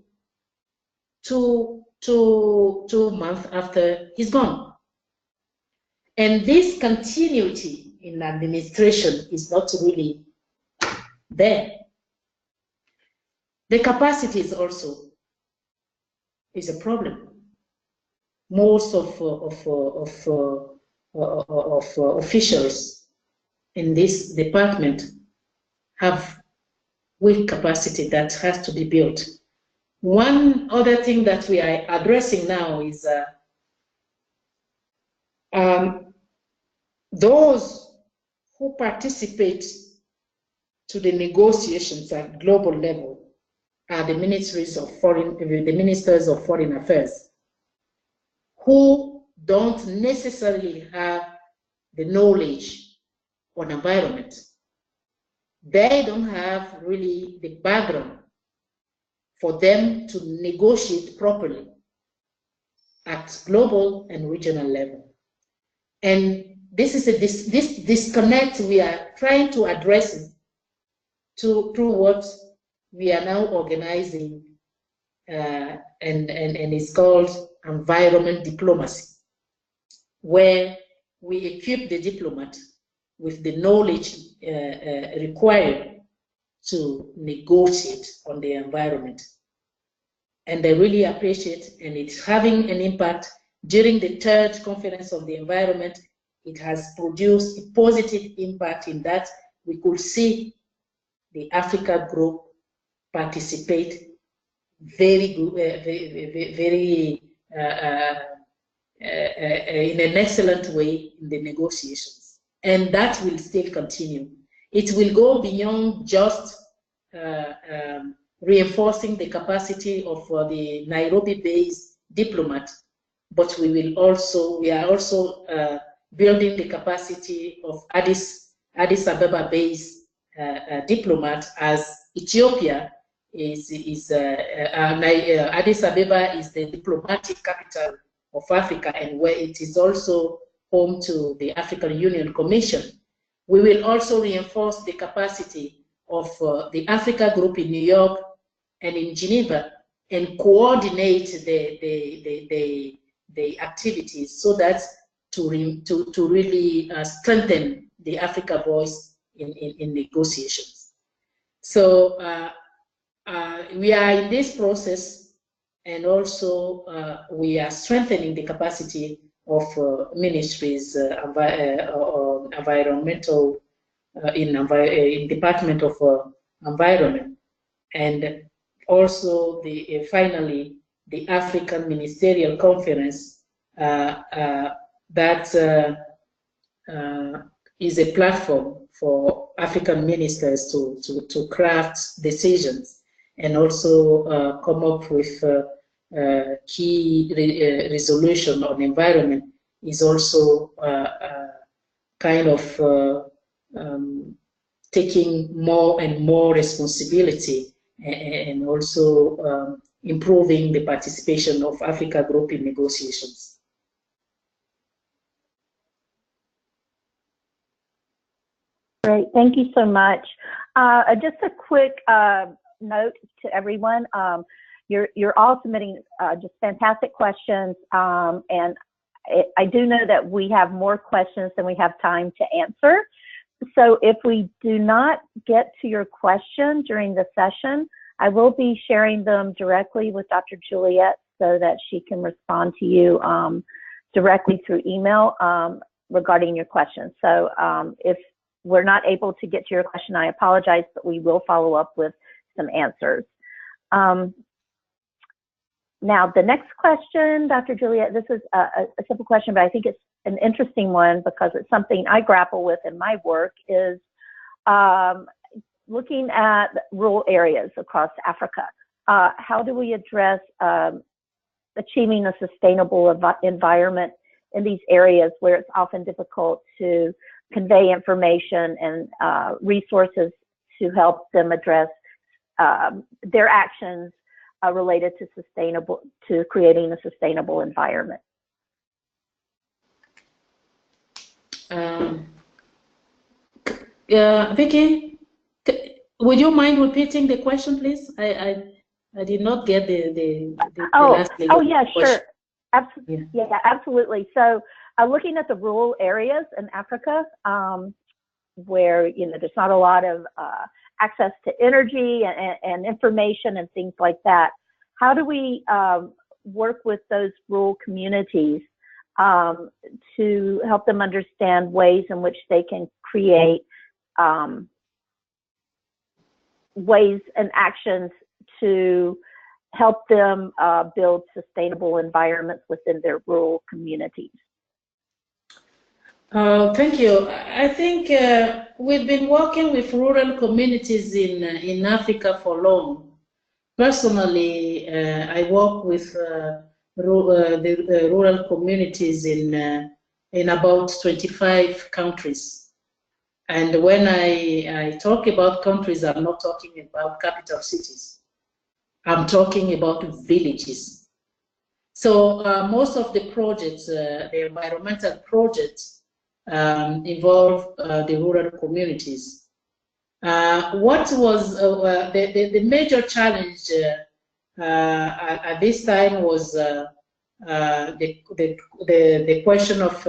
two months after he's gone. And this continuity in administration is not really there. The capacity is also a problem. Most of officials in this department have weak capacity that has to be built. One other thing that we are addressing now is those who participate to the negotiations at global level are the ministers of foreign affairs, who don't necessarily have the knowledge on environment. They don't have really the background for them to negotiate properly at global and regional level. And this is this disconnect we are trying to address through what we are now organizing, and it's called environment diplomacy, where we equip the diplomat with the knowledge required to negotiate on the environment. And I really appreciate, and it's having an impact. During the third conference on the environment, it has produced a positive impact in that we could see the Africa group participate very good, very in an excellent way in the negotiations. And that will still continue. It will go beyond just reinforcing the capacity of the Nairobi-based diplomat, but we are also building the capacity of Addis Ababa-based diplomat, as Ethiopia is Addis Ababa is the diplomatic capital of Africa, and where it is also home to the African Union Commission. We will also reinforce the capacity of the Africa Group in New York and in Geneva, and coordinate the activities so that to really strengthen the Africa voice in negotiations. So we are in this process, and also we are strengthening the capacity of ministries, environmental, in Department of Environment, and also finally the African Ministerial Conference that is a platform for African ministers to craft decisions and also come up with key resolution on environment, is also kind of taking more and more responsibility, and also improving the participation of Africa Group in negotiations. Great, thank you so much. Just a quick note to everyone. You're all submitting just fantastic questions, and I do know that we have more questions than we have time to answer. So if we do not get to your question during the session, I will be sharing them directly with Dr. Juliette so that she can respond to you directly through email regarding your question. So if we're not able to get to your question, I apologize, but we will follow up with some answers. Now, the next question, Dr. Juliette, this is a simple question, but I think it's an interesting one because it's something I grapple with in my work, is looking at rural areas across Africa. How do we address achieving a sustainable environment in these areas where it's often difficult to convey information and resources to help them address their actions related to creating a sustainable environment. Vicky, would you mind repeating the question, please? I did not get the last leg of yeah, the question. Sure. Yeah, absolutely. So looking at the rural areas in Africa, where there's not a lot of access to energy and information and things like that, how do we work with those rural communities to help them understand ways in which they can create ways and actions to help them build sustainable environments within their rural communities? Thank you. I think we've been working with rural communities in Africa for long. Personally, I work with the rural communities in about 25 countries. And when I talk about countries, I'm not talking about capital cities. I'm talking about villages. So most of the projects, the environmental projects, involve the rural communities. What was the major challenge at this time was the question of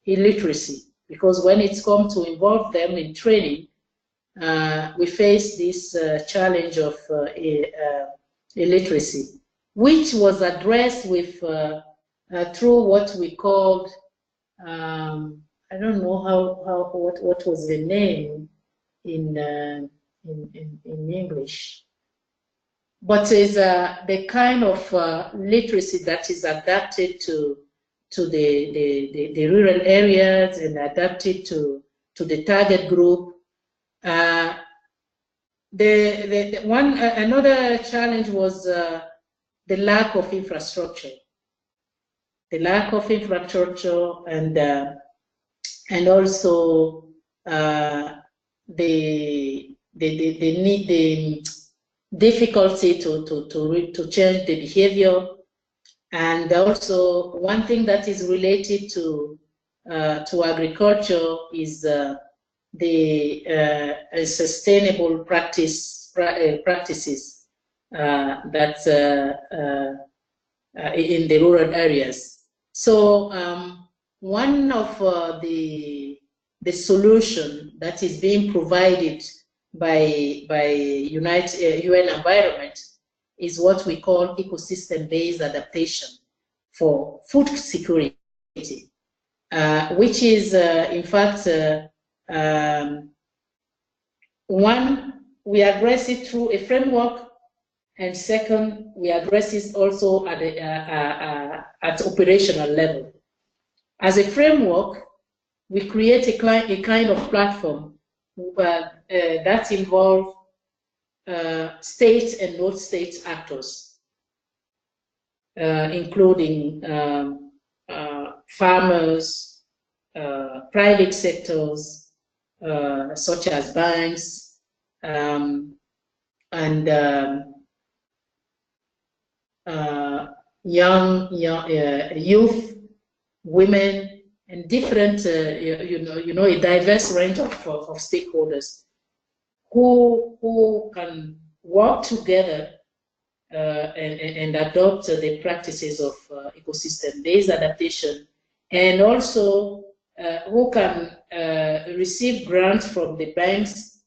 illiteracy, because when it's come to involve them in training, we face this challenge of illiteracy, which was addressed with through what we called I don't know what was the name in English, but is the kind of literacy that is adapted to the rural areas and adapted to the target group. Another challenge was the lack of infrastructure. The lack of infrastructure and also the difficulty to change the behavior, and also one thing that is related to agriculture is the sustainable practices that in the rural areas. So one of the solution that is being provided by UN Environment is what we call ecosystem-based adaptation for food security, which is in fact one, we address it through a framework, and second, we address it also at operational level. As a framework, we create a kind of platform that involves state and non-state actors, including farmers, private sectors, such as banks, and youth, women, and different, a diverse range of stakeholders who can work together and adopt the practices of ecosystem-based adaptation, and also who can receive grants from the banks,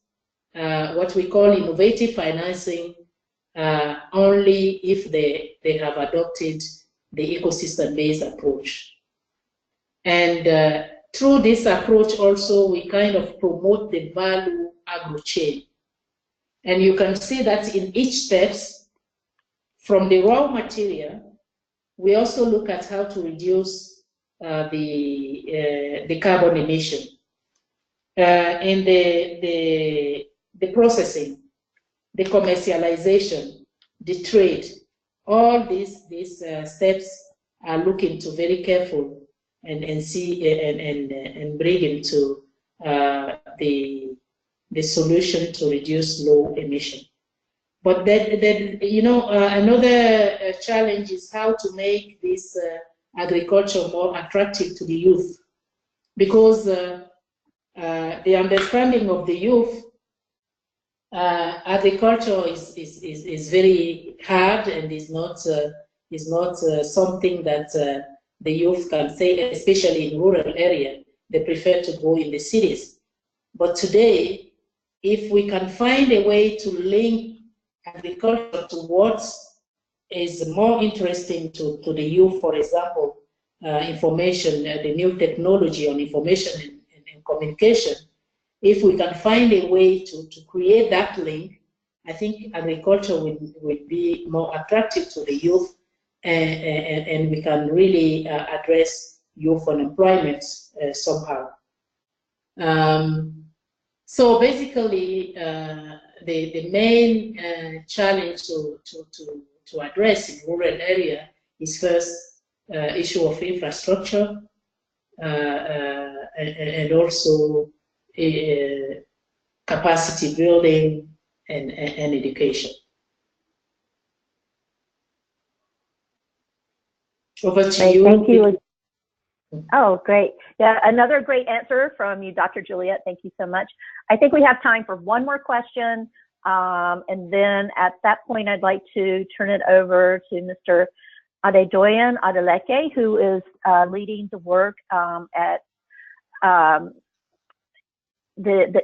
what we call innovative financing, only if they have adopted the ecosystem-based approach. And through this approach also, we kind of promote the value agro chain. And you can see that in each steps, from the raw material, we also look at how to reduce the carbon emission. In the processing, the commercialization, the trade, all these steps are looking to very careful and see and bring into the solution to reduce low emission. But then you know, another challenge is how to make this agriculture more attractive to the youth, because the understanding of the youth, agriculture is very hard and is not something that the youth can say, especially in rural area. They prefer to go in the cities. But today, if we can find a way to link agriculture to what is more interesting to the youth, for example, information, the new technology on information and communication, if we can find a way to create that link, I think agriculture will be more attractive to the youth, and we can really address youth unemployment somehow. So basically, the main challenge to address in rural area is first issue of infrastructure, and also capacity building and education. Over to you. Thank you. Oh, great. Yeah, another great answer from you, Dr. Juliette. Thank you so much. I think we have time for one more question. And then at that point, I'd like to turn it over to Mr. Adedoyin Adeleke, who is leading the work at the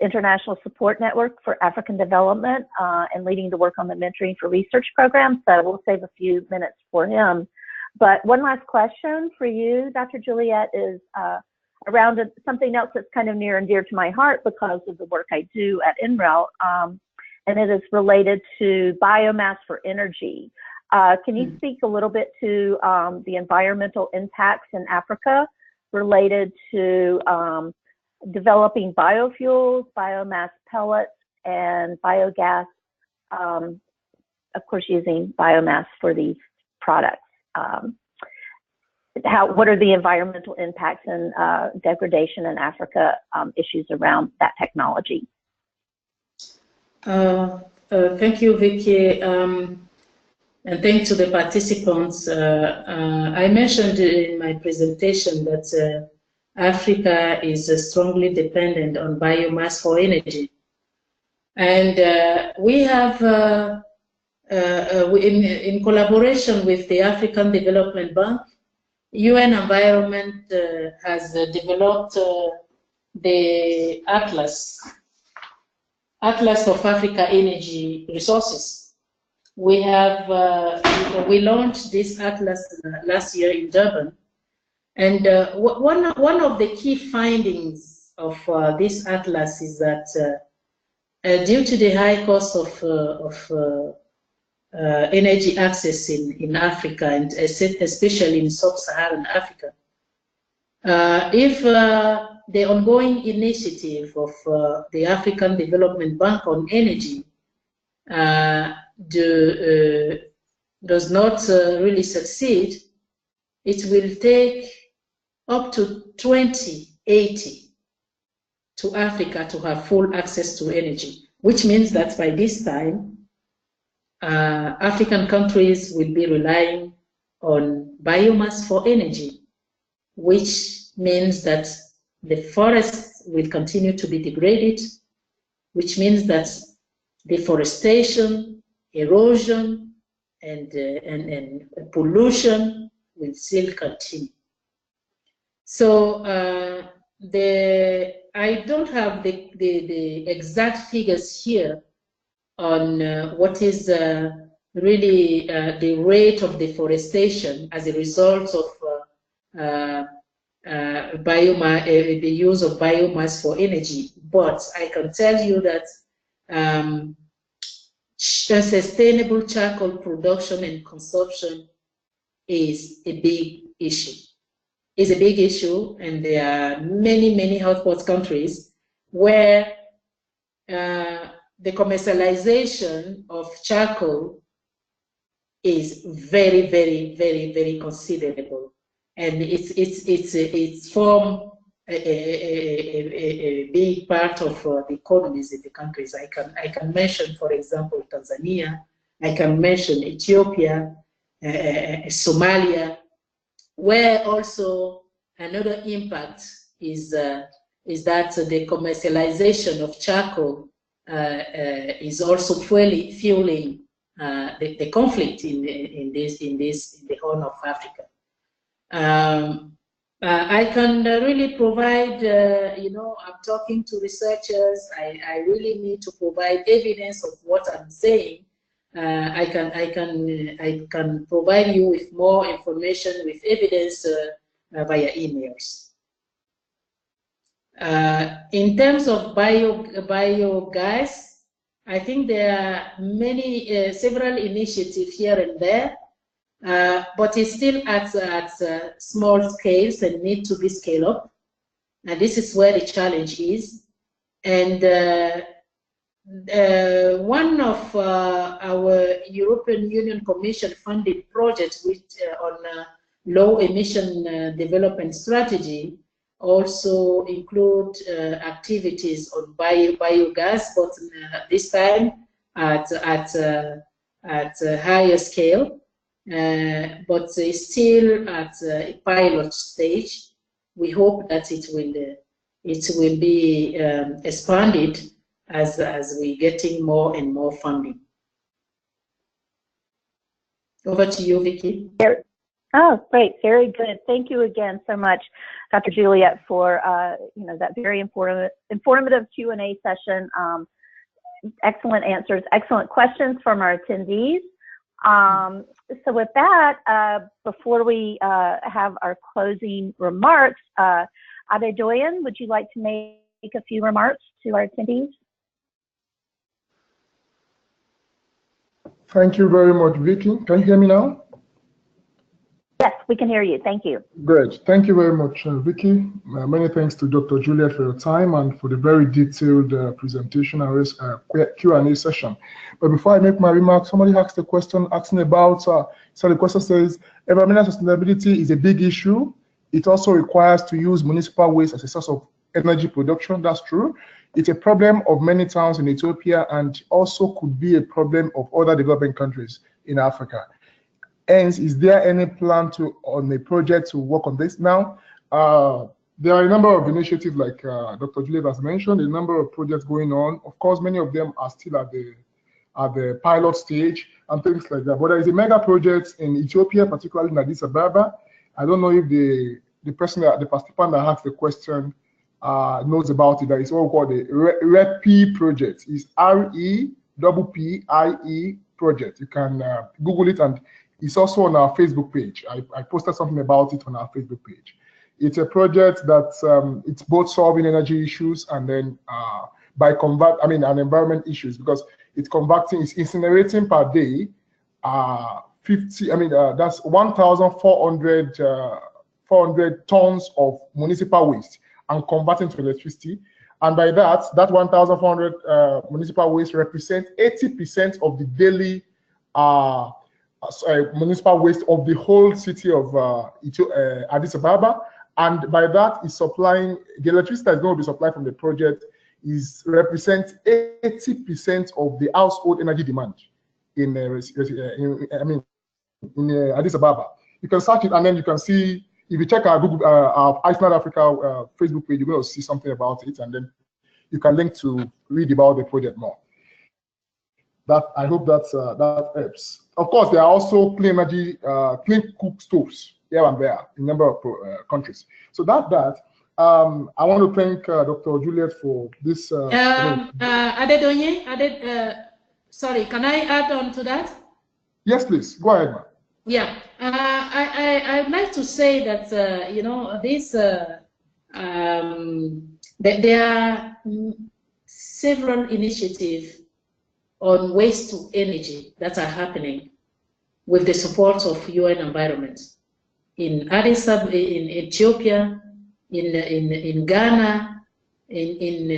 International Support Network for African Development and leading the work on the Mentoring for Research program. So we'll save a few minutes for him. But one last question for you, Dr. Juliette, is around something else that's kind of near and dear to my heart because of the work I do at NREL, and it is related to biomass for energy. Can you speak a little bit to the environmental impacts in Africa related to developing biofuels, biomass pellets, and biogas, of course, using biomass for these products? What are the environmental impacts and degradation in Africa issues around that technology? Thank you, Vicky, and thanks to the participants. I mentioned in my presentation that Africa is strongly dependent on biomass for energy, and we have in collaboration with the African Development Bank, UN Environment has developed the Atlas of Africa Energy Resources. We have we launched this Atlas last year in Durban, and one of the key findings of this Atlas is that due to the high cost of energy access in Africa, and especially in sub-Saharan Africa, if the ongoing initiative of the African Development Bank on energy does not really succeed, it will take up to 2080 to Africa to have full access to energy, which means that by this time, African countries will be relying on biomass for energy, which means that the forests will continue to be degraded, which means that deforestation, erosion, and pollution will still continue. So I don't have the exact figures here on what is really the rate of deforestation as a result of the use of biomass for energy. But I can tell you that sustainable charcoal production and consumption is a big issue. It's a big issue, and there are many hotspot countries where the commercialization of charcoal is very considerable, and it's form a big part of the economies in the countries. I can mention, for example, Tanzania, I can mention Ethiopia, Somalia, where also another impact is that the commercialization of charcoal is also fueling the conflict in the Horn of Africa. I can really provide, I'm talking to researchers. I really need to provide evidence of what I'm saying. I can provide you with more information with evidence via emails. In terms of biogas, I think there are several initiatives here and there, but it's still at small scales and need to be scaled up. And this is where the challenge is. And one of our European Union Commission funded projects on low emission development strategy also include activities on biogas, but this time at a higher scale, but still at a pilot stage. We hope that it will be expanded as we're getting more and more funding. Over to you, Vicky. Oh, great, very good. Thank you again so much, Dr. Juliette, for that very informative Q&A session. Excellent answers, excellent questions from our attendees. So with that, before we have our closing remarks, Adedoyin, would you like to make a few remarks to our attendees? Thank you very much, Vicky. Can you hear me now? Yes, we can hear you. Thank you. Great. Thank you very much, Vicky. Many thanks to Dr. Juliette for your time and for the very detailed presentation and Q&A session. But before I make my remarks, somebody asked a question asking about, so the question says, environmental sustainability is a big issue. It also requires to use municipal waste as a source of energy production. That's true. It's a problem of many towns in Ethiopia and also could be a problem of other developing countries in Africa. Hence, is there any plan on a project to work on this? Now, there are a number of initiatives like Dr. Juliette has mentioned, a number of projects going on. Of course, many of them are still at the pilot stage and things like that. But there is a mega project in Ethiopia, particularly in Addis Ababa. I don't know if the participant that asked the question knows about it. That is what we call the REPPIE project. It's REPPIE project. You can Google it, and it's also on our Facebook page. I posted something about it on our Facebook page. It's a project that it's both solving energy issues and then and environment issues, because it's incinerating per day 400 tons of municipal waste and converting to electricity. And by that 1,400 municipal waste represents 80% of the daily municipal waste of the whole city of Addis Ababa. And by that is supplying, the electricity that is going to be supplied from the project represents 80% of the household energy demand in Addis Ababa. You can search it and then you can see, if you check our Google, our ISNAD Africa Facebook page, you're going to see something about it, and then you can link to read about the project more. I hope that helps. Of course, there are also clean energy, clean cook stoves here and there in a number of countries. So I want to thank Dr. Juliette for this. Adedoyin, sorry, can I add on to that? Yes, please. Go ahead, ma'am. Yeah, I'd like to say that there are several initiatives on waste to energy that are happening with the support of UN Environment in Addis Ababa, in Ethiopia, in Ghana, in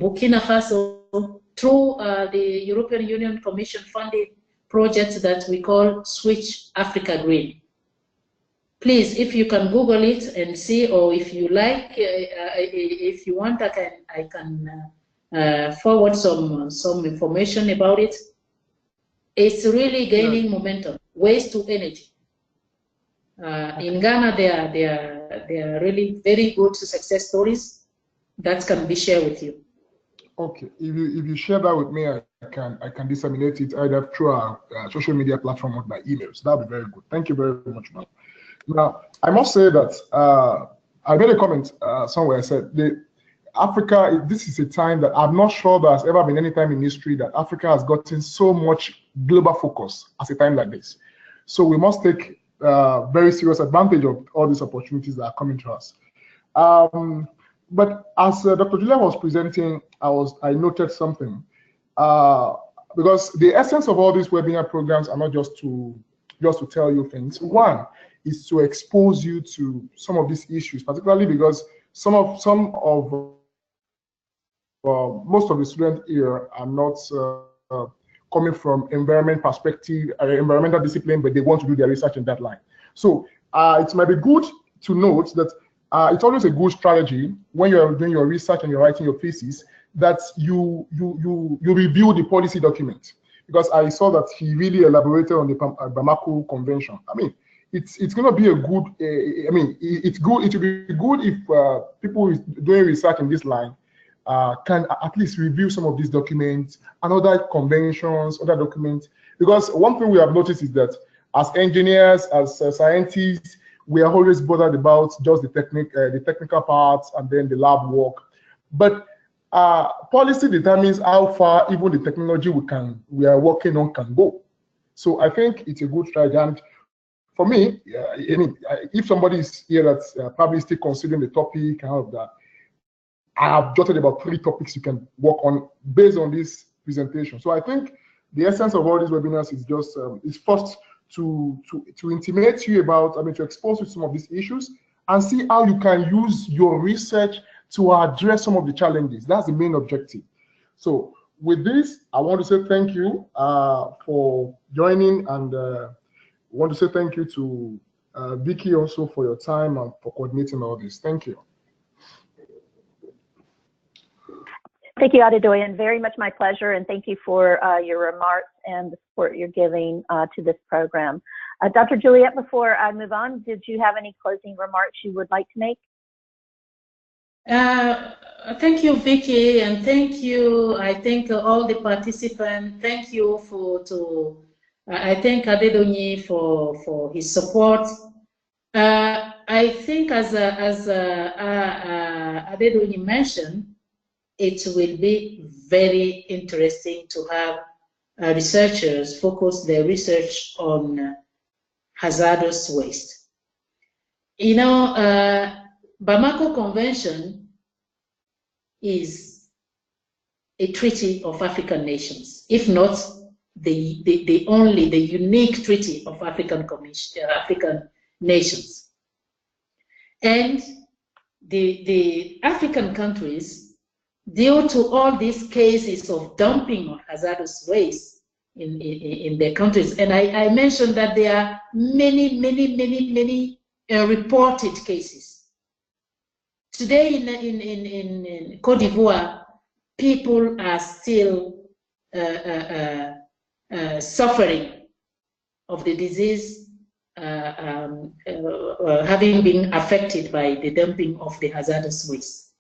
Burkina Faso, through the European Union Commission funded project that we call Switch Africa Green. Please, if you can Google it and see, or if you like, if you want, I can forward some information about it. it's really gaining momentum. Waste to energy. In Ghana, they are really very good success stories that can be shared with you. Okay, if you share that with me, I can disseminate it either through our social media platform or by emails. That would be very good. Thank you very much, ma'am. Now, I must say that I made a comment somewhere. I said Africa, this is a time that I'm not sure there's ever been any time in history that Africa has gotten so much global focus as a time like this. So we must take very serious advantage of all these opportunities that are coming to us. But as Dr. Juliette was presenting, I noted something because the essence of all these webinar programs are not just to tell you things. One is to expose you to some of these issues, particularly because most of the students here are not coming from environmental discipline, but they want to do their research in that line. So it might be good to note that it's always a good strategy when you're doing your research and you're writing your thesis that you review the policy document, because I saw that he really elaborated on the Bamako Convention. I mean, it's going to be a good. It's good. It will be good if people doing research in this line can at least review some of these documents and other conventions, other documents. Because one thing we have noticed is that as engineers, as scientists, we are always bothered about just the technical parts and then the lab work. But policy determines how far even the technology we are working on can go. So I think it's a good strategy. And for me, if somebody is here that's probably still considering the topic and all of that, I have jotted about 3 topics you can work on based on this presentation. So I think the essence of all these webinars is just is first to intimate you about, to expose you to some of these issues and see how you can use your research to address some of the challenges. That's the main objective. So with this, I want to say thank you for joining, and I want to say thank you to Vicky also for your time and for coordinating all this. Thank you. Thank you, Adedoyin. Very much my pleasure, and thank you for your remarks and the support you're giving to this program. Dr. Juliette, before I move on, did you have any closing remarks you would like to make? Thank you, Vicky, and thank you. I thank all the participants. Thank you I thank Adedoyin for his support. I think as Adedoyin mentioned, it will be very interesting to have researchers focus their research on hazardous waste. You know, Bamako Convention is a treaty of African nations, if not the unique treaty of African nations. And the African countries, due to all these cases of dumping of hazardous waste in their countries, and I mentioned that there are many reported cases. Today in Côte d'Ivoire, people are still suffering of the disease, having been affected by the dumping of the hazardous waste.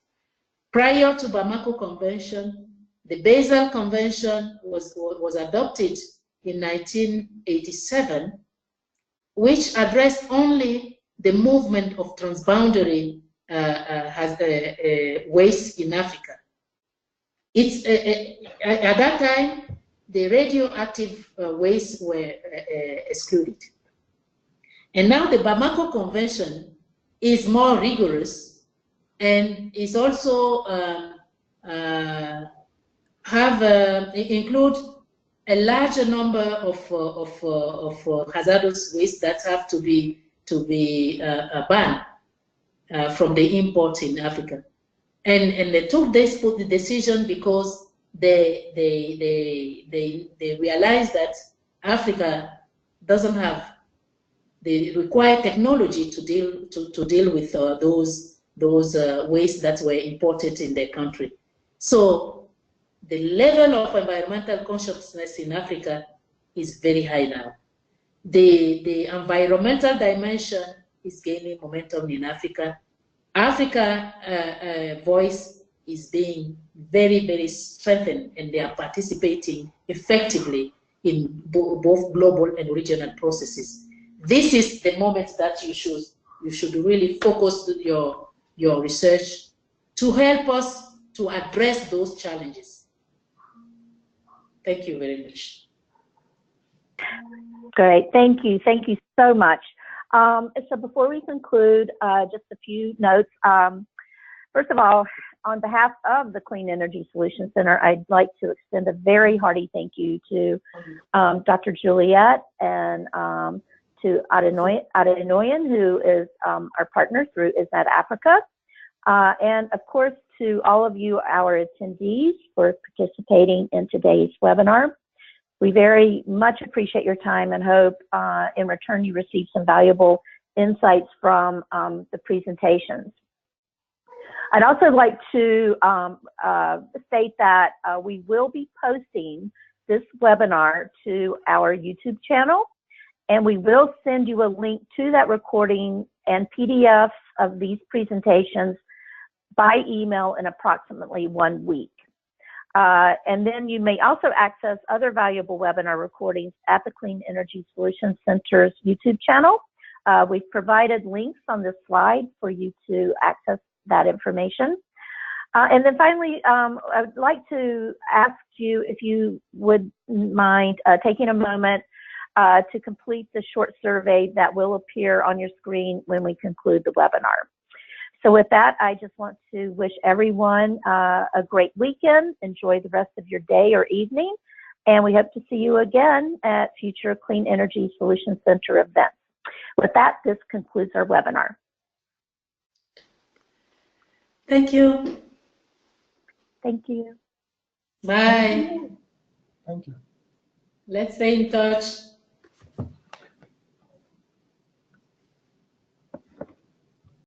Prior to Bamako Convention, the Basel Convention was adopted in 1987, which addressed only the movement of transboundary waste in Africa. At that time, the radioactive wastes were excluded. And now the Bamako Convention is more rigorous and is also include a larger number of hazardous waste that have to be banned from the import in Africa, and they took this decision because they realized that Africa doesn't have the required technology to deal with those wastes that were imported in their country. So the level of environmental consciousness in Africa is very high now. The environmental dimension is gaining momentum in Africa. Africa voice is being very, very strengthened, and they are participating effectively in both global and regional processes. This is the moment that you should really focus your research to help us to address those challenges. Thank you very much. Great, thank you so much. So before we conclude, just a few notes. First of all, on behalf of the Clean Energy Solutions Center, I'd like to extend a very hearty thank you to Dr. Juliette and to Adenoyan, who is our partner through ISNAD Africa. And of course, to all of you, our attendees, for participating in today's webinar. We very much appreciate your time and hope in return you receive some valuable insights from the presentations. I'd also like to state that we will be posting this webinar to our YouTube channel, and we will send you a link to that recording and PDFs of these presentations by email in approximately 1 week. And then you may also access other valuable webinar recordings at the Clean Energy Solutions Center's YouTube channel. We've provided links on this slide for you to access that information. And then finally, I'd like to ask you if you would mind taking a moment to complete the short survey that will appear on your screen when we conclude the webinar. So with that, I just want to wish everyone a great weekend. Enjoy the rest of your day or evening. And we hope to see you again at future Clean Energy Solutions Center events. With that, this concludes our webinar. Thank you. Thank you. Bye. Thank you. Let's stay in touch.